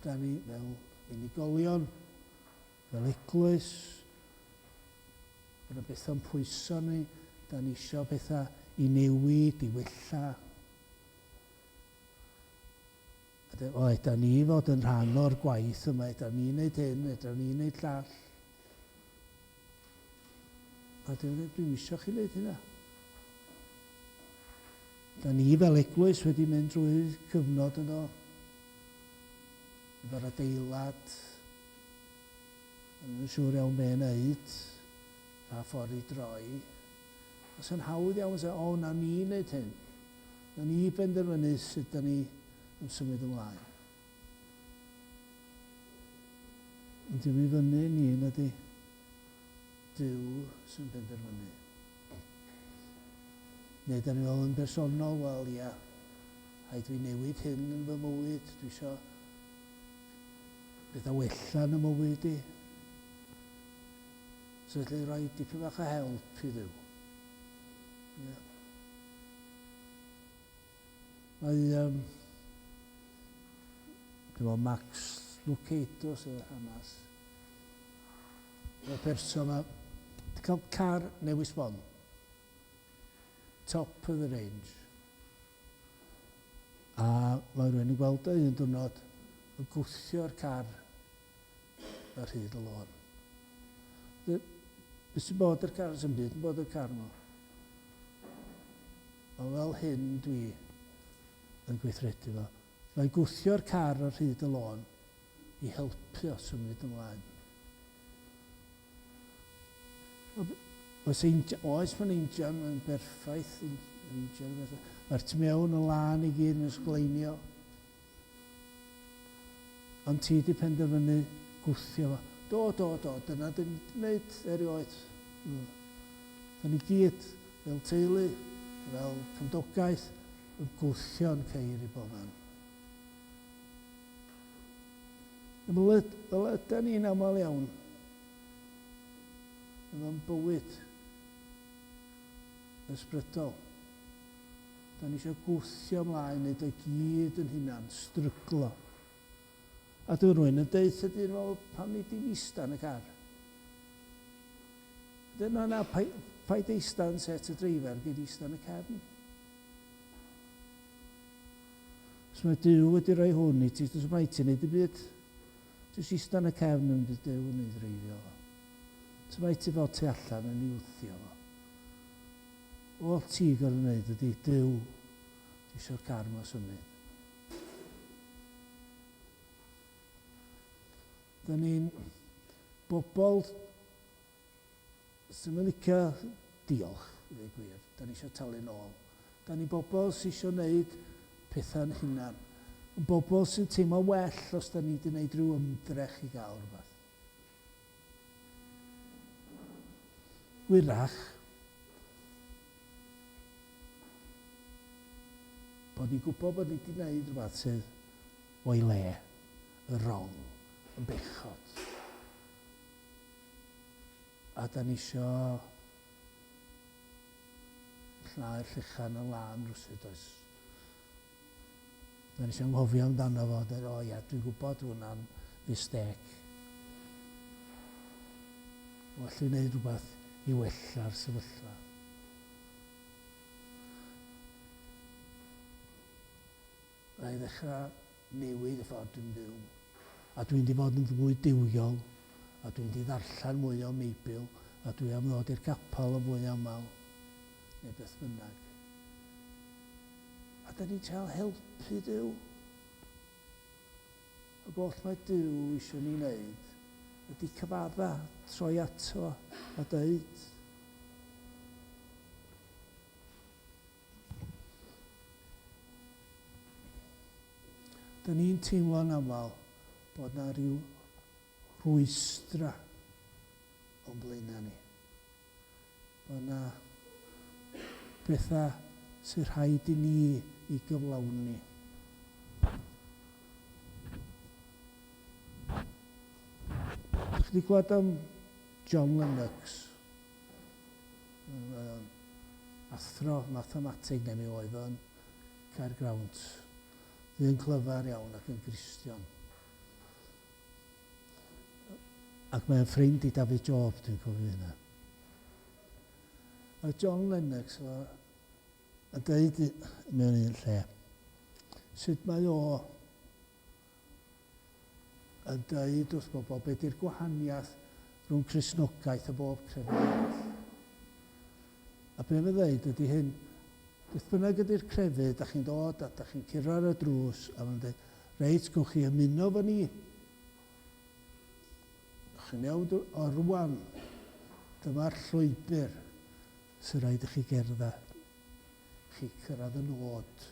Da ni fel unigolion, fel eglwys, yna bethau'n pwyso ni, da ni isio bethau i newid, i wella. Oed, da ni fod yn rhan o'r gwaith yma, da ni'n neud hyn, da ni'n neud llall. A dwi'n isio chi neud hynna. Da ni fel eglwys wedi mynd drwy'r cyfnod yno. Efo'r adeilad. Yn siŵr iawn be wneud. A ffordd i droi. Os yn hawdd iawn, o, na ni wneud hyn. Na ni benderfynu sut da ni yn symud ymlaen. Ond dim i fyny ni ydy Duw sy'n benderfynu. Neu da ni fel yn bersonol, wel ia, haid fi newid hyn yn fy mywyd, dwi isio bethau wella yn y mywyd i. So felly rhoi dipyn bach o help i Dduw. Yeah. Mae dwi'n Max Lucado sydd yn hanes. Mae person yma wedi cael car newydd sbon. Top of the range. A mae rhywun yn gweld un diwrnod yn gwthio'r car ar hyd y lôn. Beth sy'n bod yr car sy'n byd yn bod yr car nhw. O fel hyn dwi yn gweithredu fo. Mae'n gwthio'r car ar hyd y lôn i helpu o symud ymlaen. Oes mae'n injan, mae'n berffaith. Mae'r tu mewn y lan i gyd yn ysgleinio. Ond ti di penderfynu gwthio fo. Do, dyna dyn ni'n gwneud erioed. Da ni gyd, fel teulu, fel cymdogaeth, yn gwthio'n ceir i bob man. Fel ydyn ni'n aml iawn, yn bywyd ysbrydol. Da ni eisiau gwthio ymlaen, neud o gyd yn hunan, stryglo. A dwi'n rhywun yn deud ydyn nhw pan ni dim eista yn y car. Dyna paid eista yn set y dreifer gyd eista yn y car ni. Os mae Duw wedi rhoi hwn i ti, os mae ti'n neud y byd, jyst eista yn y cefn yn bydd Duw yn ei ddreifio fo. Os mae ti fod tu allan yn ei wthio fo. All ti gorau wneud ydy Duw, ti eisiau'r car yma symud. Da ni'n bobl sy'n mynd licio diolch, i ddweud gwir. Da ni eisiau talu nôl. Da ni bobl sy'n eisiau gwneud pethau'n hunan. bobl sy'n teimlo well os da ni wedi gwneud rhyw ymdrech i gael rhywbeth. Wyrach, bod ni'n gwybod bod ni wedi gwneud rhywbeth sydd o'i le, y wrong, yn bechod. A da ni isio llnau'r lluchan y lan rwsyd oes. Da ni isio nghofio amdano fo, o ia, dwi'n gwybod hwnna'n mistec. Well i wneud rhywbeth i wella'r sefyllfa. Rai ddechrau newid y ffordd dwi'n byw. A dwi'n di bod yn fwy diwiol, a dwi'n di ddarllen mwy o Meibl, a dwi am ddod i'r capel o fwy aml, neu beth bynnag. A da ni'n cael helpu Duw. A goll mae Duw eisiau ni wneud, ydy cyfadda, troi ato a dweud. Da ni'n teimlo'n aml bod na rhyw rwystra o'n blaenau ni. Bod na bethau sy'n rhaid i ni i gyflawni. Ydych chi gwybod am John Lennox? Athro mathematig neu mi oedd o'n Caergrawnt. Ddyn clyfar iawn ac yn Gristion. Ac mae'n ffrind i David Job, dwi'n cofio hynna. A John Lennox yn dweud mewn un lle, sut mae o yn dweud wrth bobl beth yw'r gwahaniaeth rhwng Cristnogaeth a bob crefydd. A be mae'n dweud ydy hyn, beth bynnag ydy'r crefydd, da chi'n dod a da chi'n curo ar y drws, a mae'n dweud, reit, gwch chi ymuno fo ni. Chi'n iawn o rwan, dyma'r llwybr sy'n rhaid i chi gerdda. Chi cyrraedd y nod,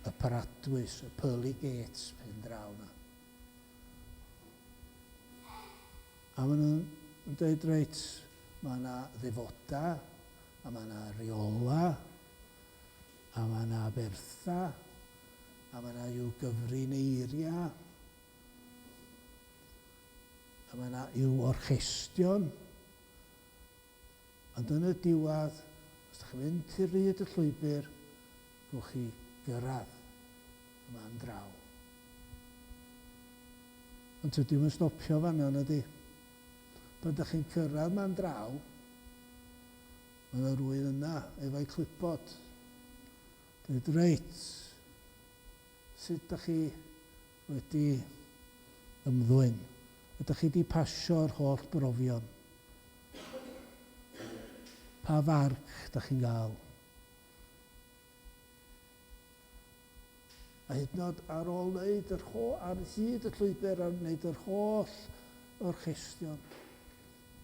y paradwys, y pearly gates pen draw na. A maen nhw'n dweud, reit, mae yna ddifoda, a mae yna reola, a mae yna bertha, a mae yna i'w gyfrin eiria, a mae yna i'w orchestion. Ond yn y diwedd, os ydych chi'n mynd i'r ryd y llwybr, gwch chi gyrraedd yma'n draw. Ond tydi'n mynd stopio fanna ydy. Pan ydych chi'n cyrraedd yma'n draw, mae yna rhywun yna efo'i clipod. Dweud, reit, sut ydych chi wedi ymddwyn? Ydych chi wedi pasio'r holl brofion? Pa farc ydych chi'n gael? A hyd yn oed ar ôl wneud ar hyd y llwybr ar wneud yr holl orchestion,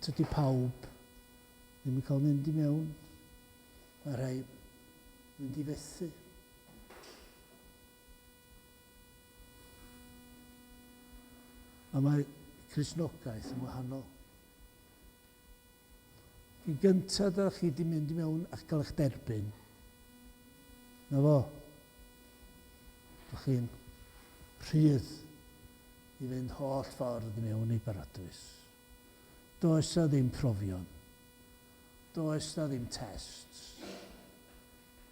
tydi pawb ddim yn cael mynd i mewn. Mae rhai mynd i fethu. A mae Cristnogaeth yn wahanol. I gyntaf ydych chi wedi mynd i mewn ac cael eich derbyn. Na fo. Ydych chi'n rhydd i fynd holl ffordd i mewn i baradwys. Does na ddim profion. Does na ddim tests.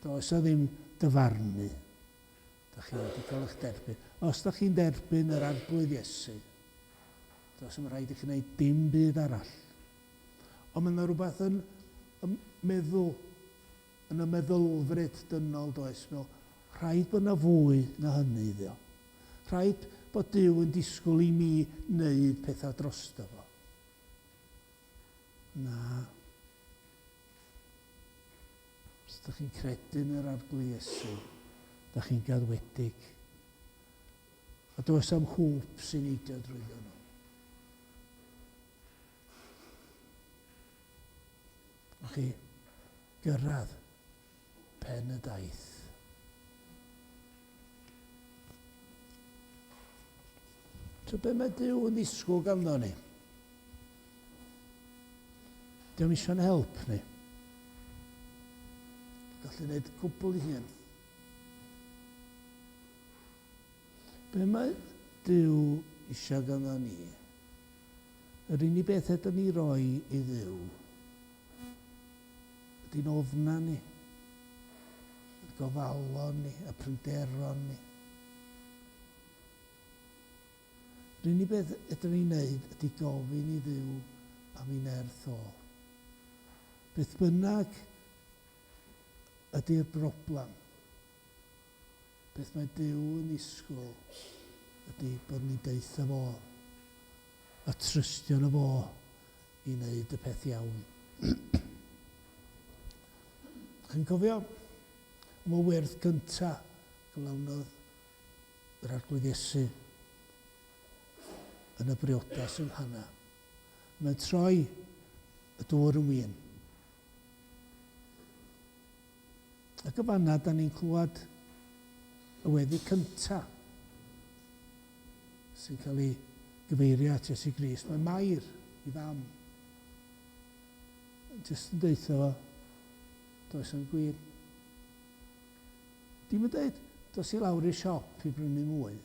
Does na ddim dyfarnu. Ydych chi wedi cael eich derbyn. Os ydych chi'n derbyn yr arglwydd Iesu, does yn rhaid i chi wneud dim byd arall. Ond mae yna rhywbeth yn y meddylfryd dynol does. Rhaid bod yna fwy na hynny iddo. Rhaid bod Duw yn disgwyl i mi wneud pethau drosto fo. Na. Os ydych chi'n credu yn yr arglwydd Iesu, ydych chi'n gadwedig. A does am hwp sy'n eidio drwyddo nhw. O'ch chi gyrraedd pen y daith. So be mae Dyw yn ddisgwyl ganddo ni? Diolch eisiau'n help ni. Gallu gwneud cwbl i hun. Be mae Dyw eisiau ganddo ni? Yr unig beth ydyn ni roi i Dduw ydy'n ofna ni, y gofalon ni, y pryderon ni. Yr unig beth ydyn ni'n neud ydy gofyn i Dduw am ein nerth o. Beth bynnag ydy'r broblam. Beth mae Dyw yn ddisgwyl ydy bod ni'n deitha fo a trystio na fo i wneud y peth iawn. Chi'n cofio am y wyrdd gyntaf gyflawnodd yr arglwydd Iesu yn y briodas yng Nghana. Mae'n troi y dŵr yn wyn. Ac y fanna, da ni'n clywed y weddi cyntaf sy'n cael ei gyfeirio at Iesu Grist. Mae Mair i fam. Jyst yn deitha fo, does yn gwir. Di'n dweud, dos i lawr i siop i brynu mwy.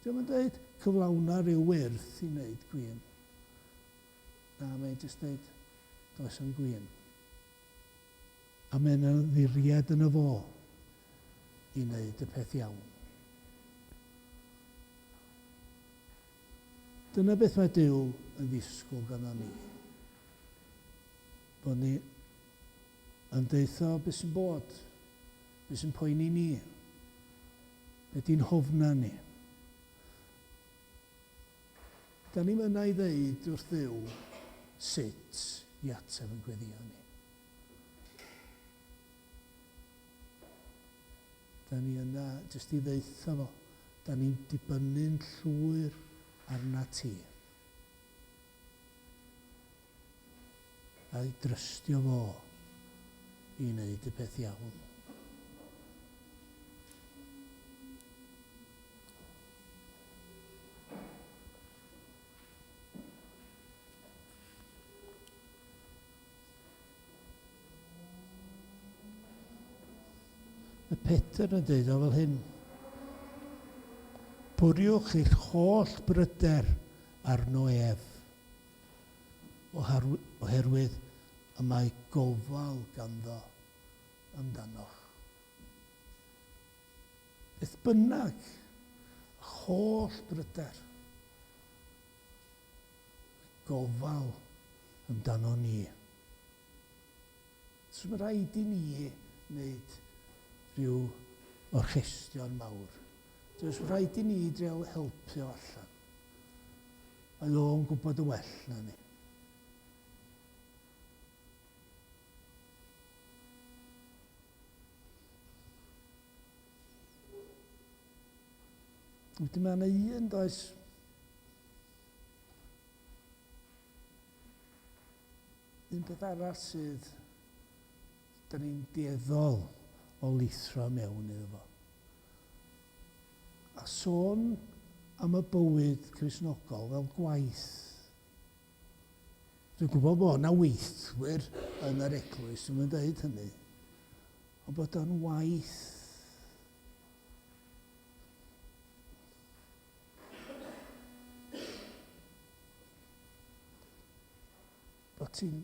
Di'n dweud, cyflawna rhyw wyrth i wneud gwyn. Na, mae'n jyst dweud, does yn gwyn. A mae'n ddiriad yn y fo i wneud y peth iawn. Dyna beth mae Dyw yn ddisgwyl ganddo ni. Bod ni yn deitha beth sy'n bod, beth sy'n poeni ni, beth di'n hofna ni. Da ni'n mynd i ddeud wrth Dduw sut i ateb yn gweddio ni. Da ni yna jyst i ddeitha fo. Da ni'n dibynnu'n llwyr arna ti. A i drystio fo i wneud y peth iawn. Y Peter yn dweud o fel hyn. Bwriwch eich holl bryder arno ef, oherwydd y mae gofal ganddo amdanoch. Beth bynnag, holl bryder, gofal amdano ni. So mae rhaid i ni wneud rhyw orchestion mawr. Does rhaid i ni dreul helpu o allan. Mae o'n gwybod y well na ni. Wedyn mae yna un does un peth arall sydd da ni'n dieddol o lithro mewn iddo fo. A sôn am y bywyd Cristnogol fel gwaith. Dwi'n gwybod bod yna weithwyr yn yr eglwys, dwi'n dweud hynny. Ond bod o'n waith. Bod ti'n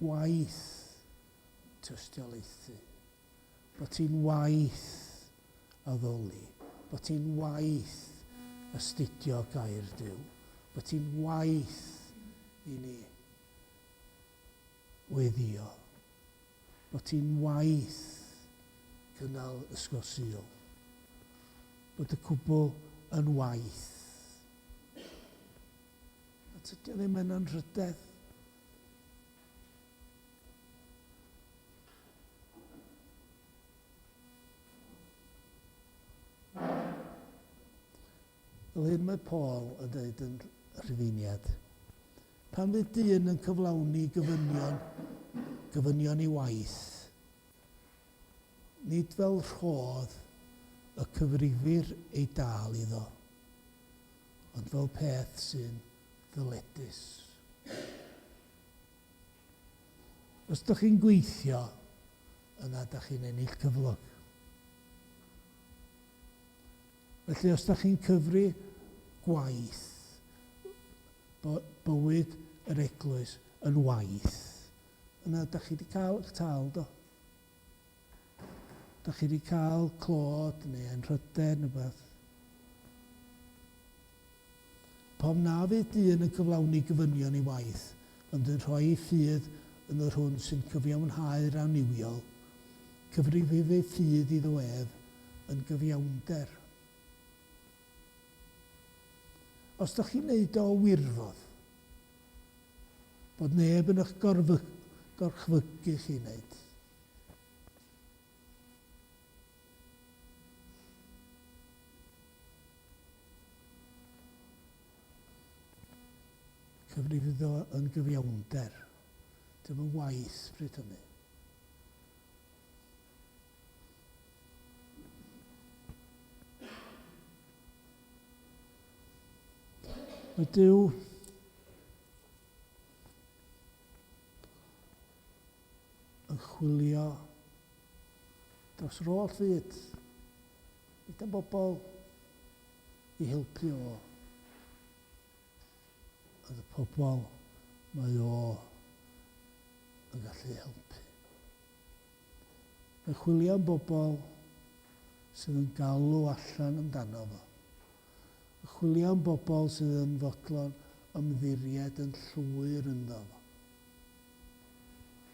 waith tystiolaethu. Bod ti'n waith addoli. Bod ti'n waith astudio gair Duw. Bod ti'n waith i ni weddio. Bod ti'n waith cynnal ysgosil. Bod y cwbl yn waith. A tydio ddim yn anrhydedd. Fel hyn mae Paul yn dweud yn Rhufeiniad. Pan fydd dyn yn cyflawni gofynion i waith, nid fel rhodd y cyfrifir ei dal iddo, ond fel peth sy'n ddyledus. Os ydych chi'n gweithio, yna ydych chi'n ennill cyflog. Felly os ydych chi'n cyfri gwaith, bywyd yr eglwys yn waith, yna ydych chi wedi cael eich tal do. Ydych chi wedi cael clod neu enrhyden neu beth. Pam na fydd dyn yn cyflawni gyfynion i waith, ond yn rhoi ei ffydd yn yr hwn sy'n cyfiawnhau'r aniwiol, cyfrifydd ei ffydd iddo ef yn gyfiawnder. Os ydych chi'n neud o wirfodd, bod neb yn eich gorchfygu chi wneud. Cyfrifydd o yn gyfiawnder. Dim yn waith pryd hynny. Mae Duw yn chwilio dros yr holl fyd. Nid am bobl i helpu o. Oedd y pobl mae o yn gallu helpu. Mae chwilio am bobl sydd yn galw allan amdano fo. Mae chwilio am bobl sydd yn fodlon ymddiried yn llwyr ynddo fo.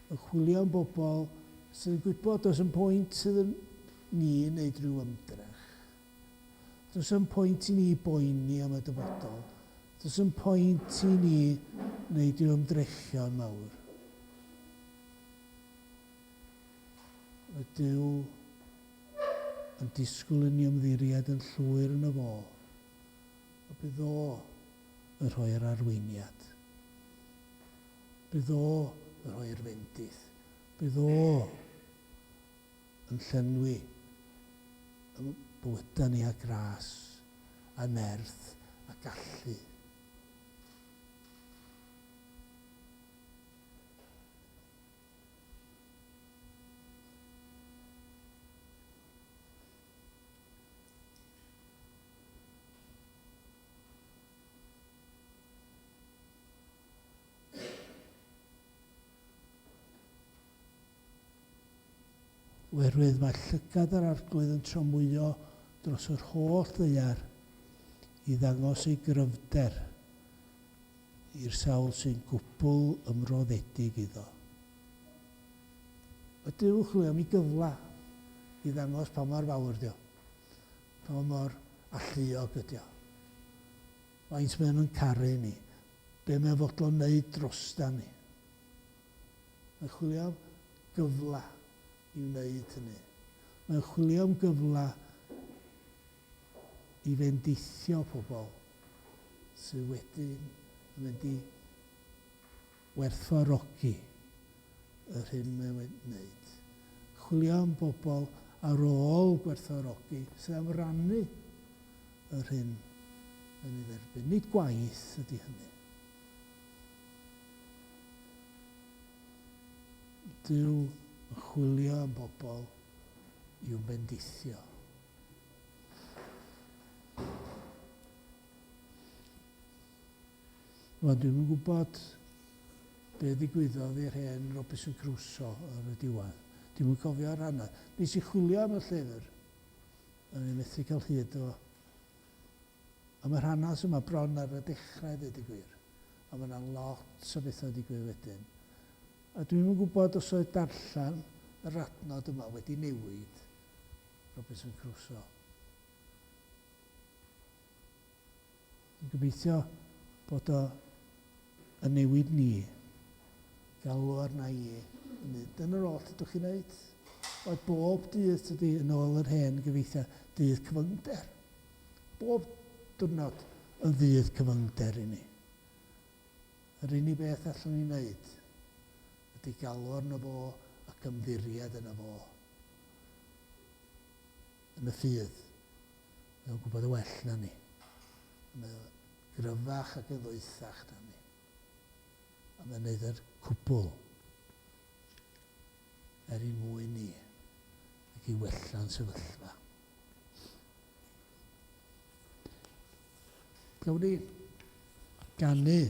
Mae chwilio am bobl sydd yn gwybod does yn pwynt sydd yn ni wneud rhyw ymdrech. Does yn pwynt i ni boeni am y dyfodol. Does yn pwynt i ni wneud rhyw ymdrechion mawr. Mae Duw yn disgwyl i ni ymddiried yn llwyr yn y fo. A bydd o yn rhoi'r arweiniad. Bydd o yn rhoi'r fendith. Bydd o yn llenwi y bywyda ni a gras, a nerth, a gallu. Oherwydd mae llygad yr arglwydd yn tromwyo dros yr holl ddaear i ddangos ei gryfder i'r sawl sy'n gwbl ymroddedig iddo. Mae Duw chwilio am ei gyfla i ddangos pa mor fawr dio, pa mor alluog ydi o. Faint mae'n yn caru ni, be mae'n fodlon wneud drosta ni. Mae chwilio am gyfla i wneud hynny. Mae'n chwilio am gyfla i fendithio pobl sydd wedyn yn mynd i werthfawrogi yr hyn mae'n wneud. Chwilio am bobl ar ôl gwerthfawrogi sydd am rannu yr hyn yn ei dderbyn. Nid gwaith ydy hynny. Duw yn chwilio am bobl i'w bendithio. Wel, dwi'n yn gwybod be ddigwyddodd i'r hen Robinson Crusoe ar y diwedd. Dwi'n yn cofio ar hana. Nes i chwilio am y llyfr. A mi methu cael hyd o. A mae'r hanes yma bron ar y dechrau, dweud y gwir. A mae yna lot o bethau digwydd wedyn. A dwi'n yn gwybod os oedd darllen yr adnod yma wedi newid Robinson Crusoe. Dwi'n gobeithio bod o yn newid ni, galw arna i. Dyna'r oll ydych chi'n neud. Oedd bob dydd ydy yn ôl yr hen gyfeithiau dydd cyfyngder. Bob diwrnod yn ddydd cyfyngder i ni. Yr unig beth allwn ni wneud ydy galw arno fo ac ymddiried yna fo. Yn y ffydd. Mae'n gwybod y well na ni. gryfach ac yn ddwythach na ni. A mae'n neud yr cwbl er un mwy ni ac i wella'n sefyllfa. Gawn ni ganu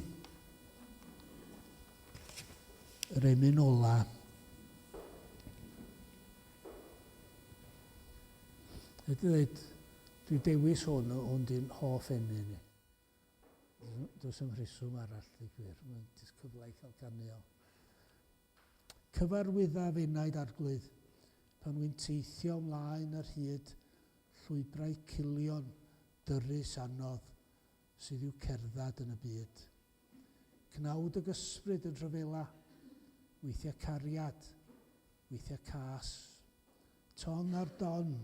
yr emyn ola dwi dewis hwn o'n di'n hoff emyn ni. Does am rheswm arall i gwir. Mae'n disgyflau cael ganu o. Cyfarwyddaf enaid arglwydd pan wy'n teithio ymlaen ar hyd llwybrau cilion dyrys anodd sydd i'w cerdded yn y byd. Cnawd y gysbryd yn rhyfela, weithiau cariad, weithiau cas, ton ar don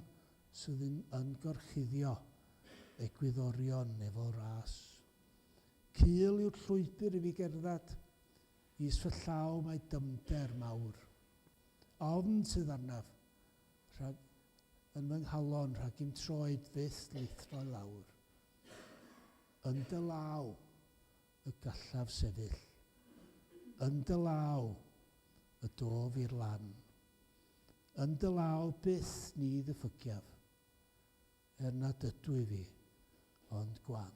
sydd yn gorchuddio egwyddorion efo ras. Cul yw'r llwybr i fi gerdded, is fy llaw mae dymder mawr. Ofn sydd arnaf, yn fy nghalon rhag i'm troed fyth leithro lawr. Yn dy law y gallaf sefyll, yn dy law y dof i'r lan, yn dy law byth ni ddiffygiaf, nad ydw i fi, ond gwan.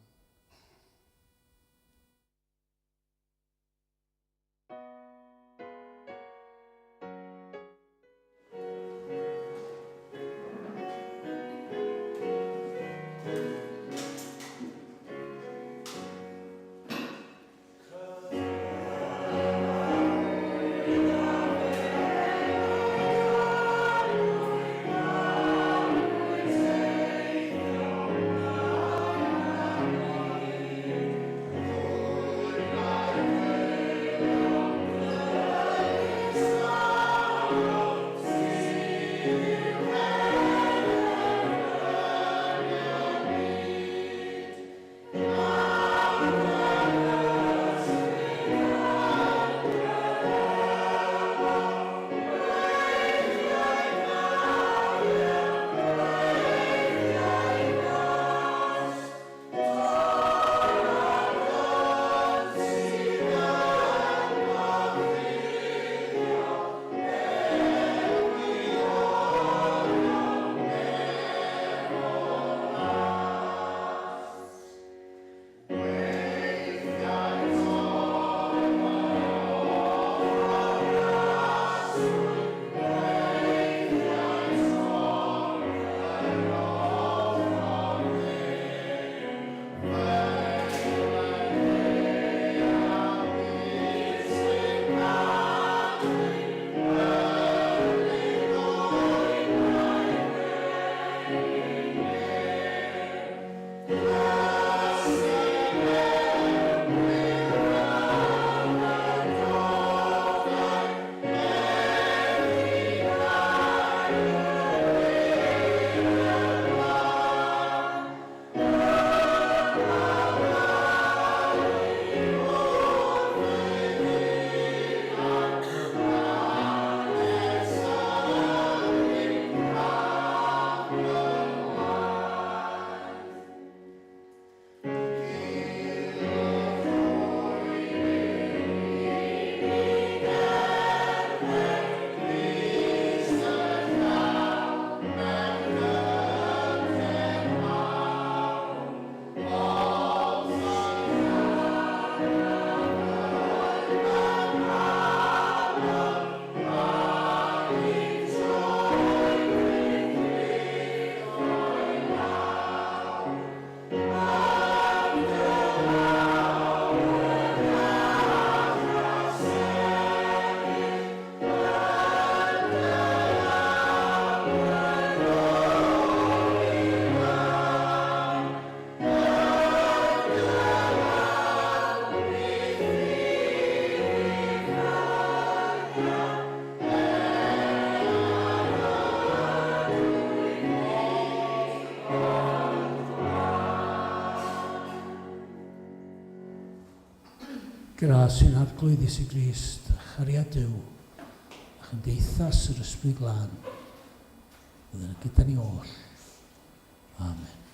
Gras sy'n arglwydd Iesu Grist, chariad Duw, a chymdeithas yr ysbryd glân, fydd yn gyda ni oll. Amen.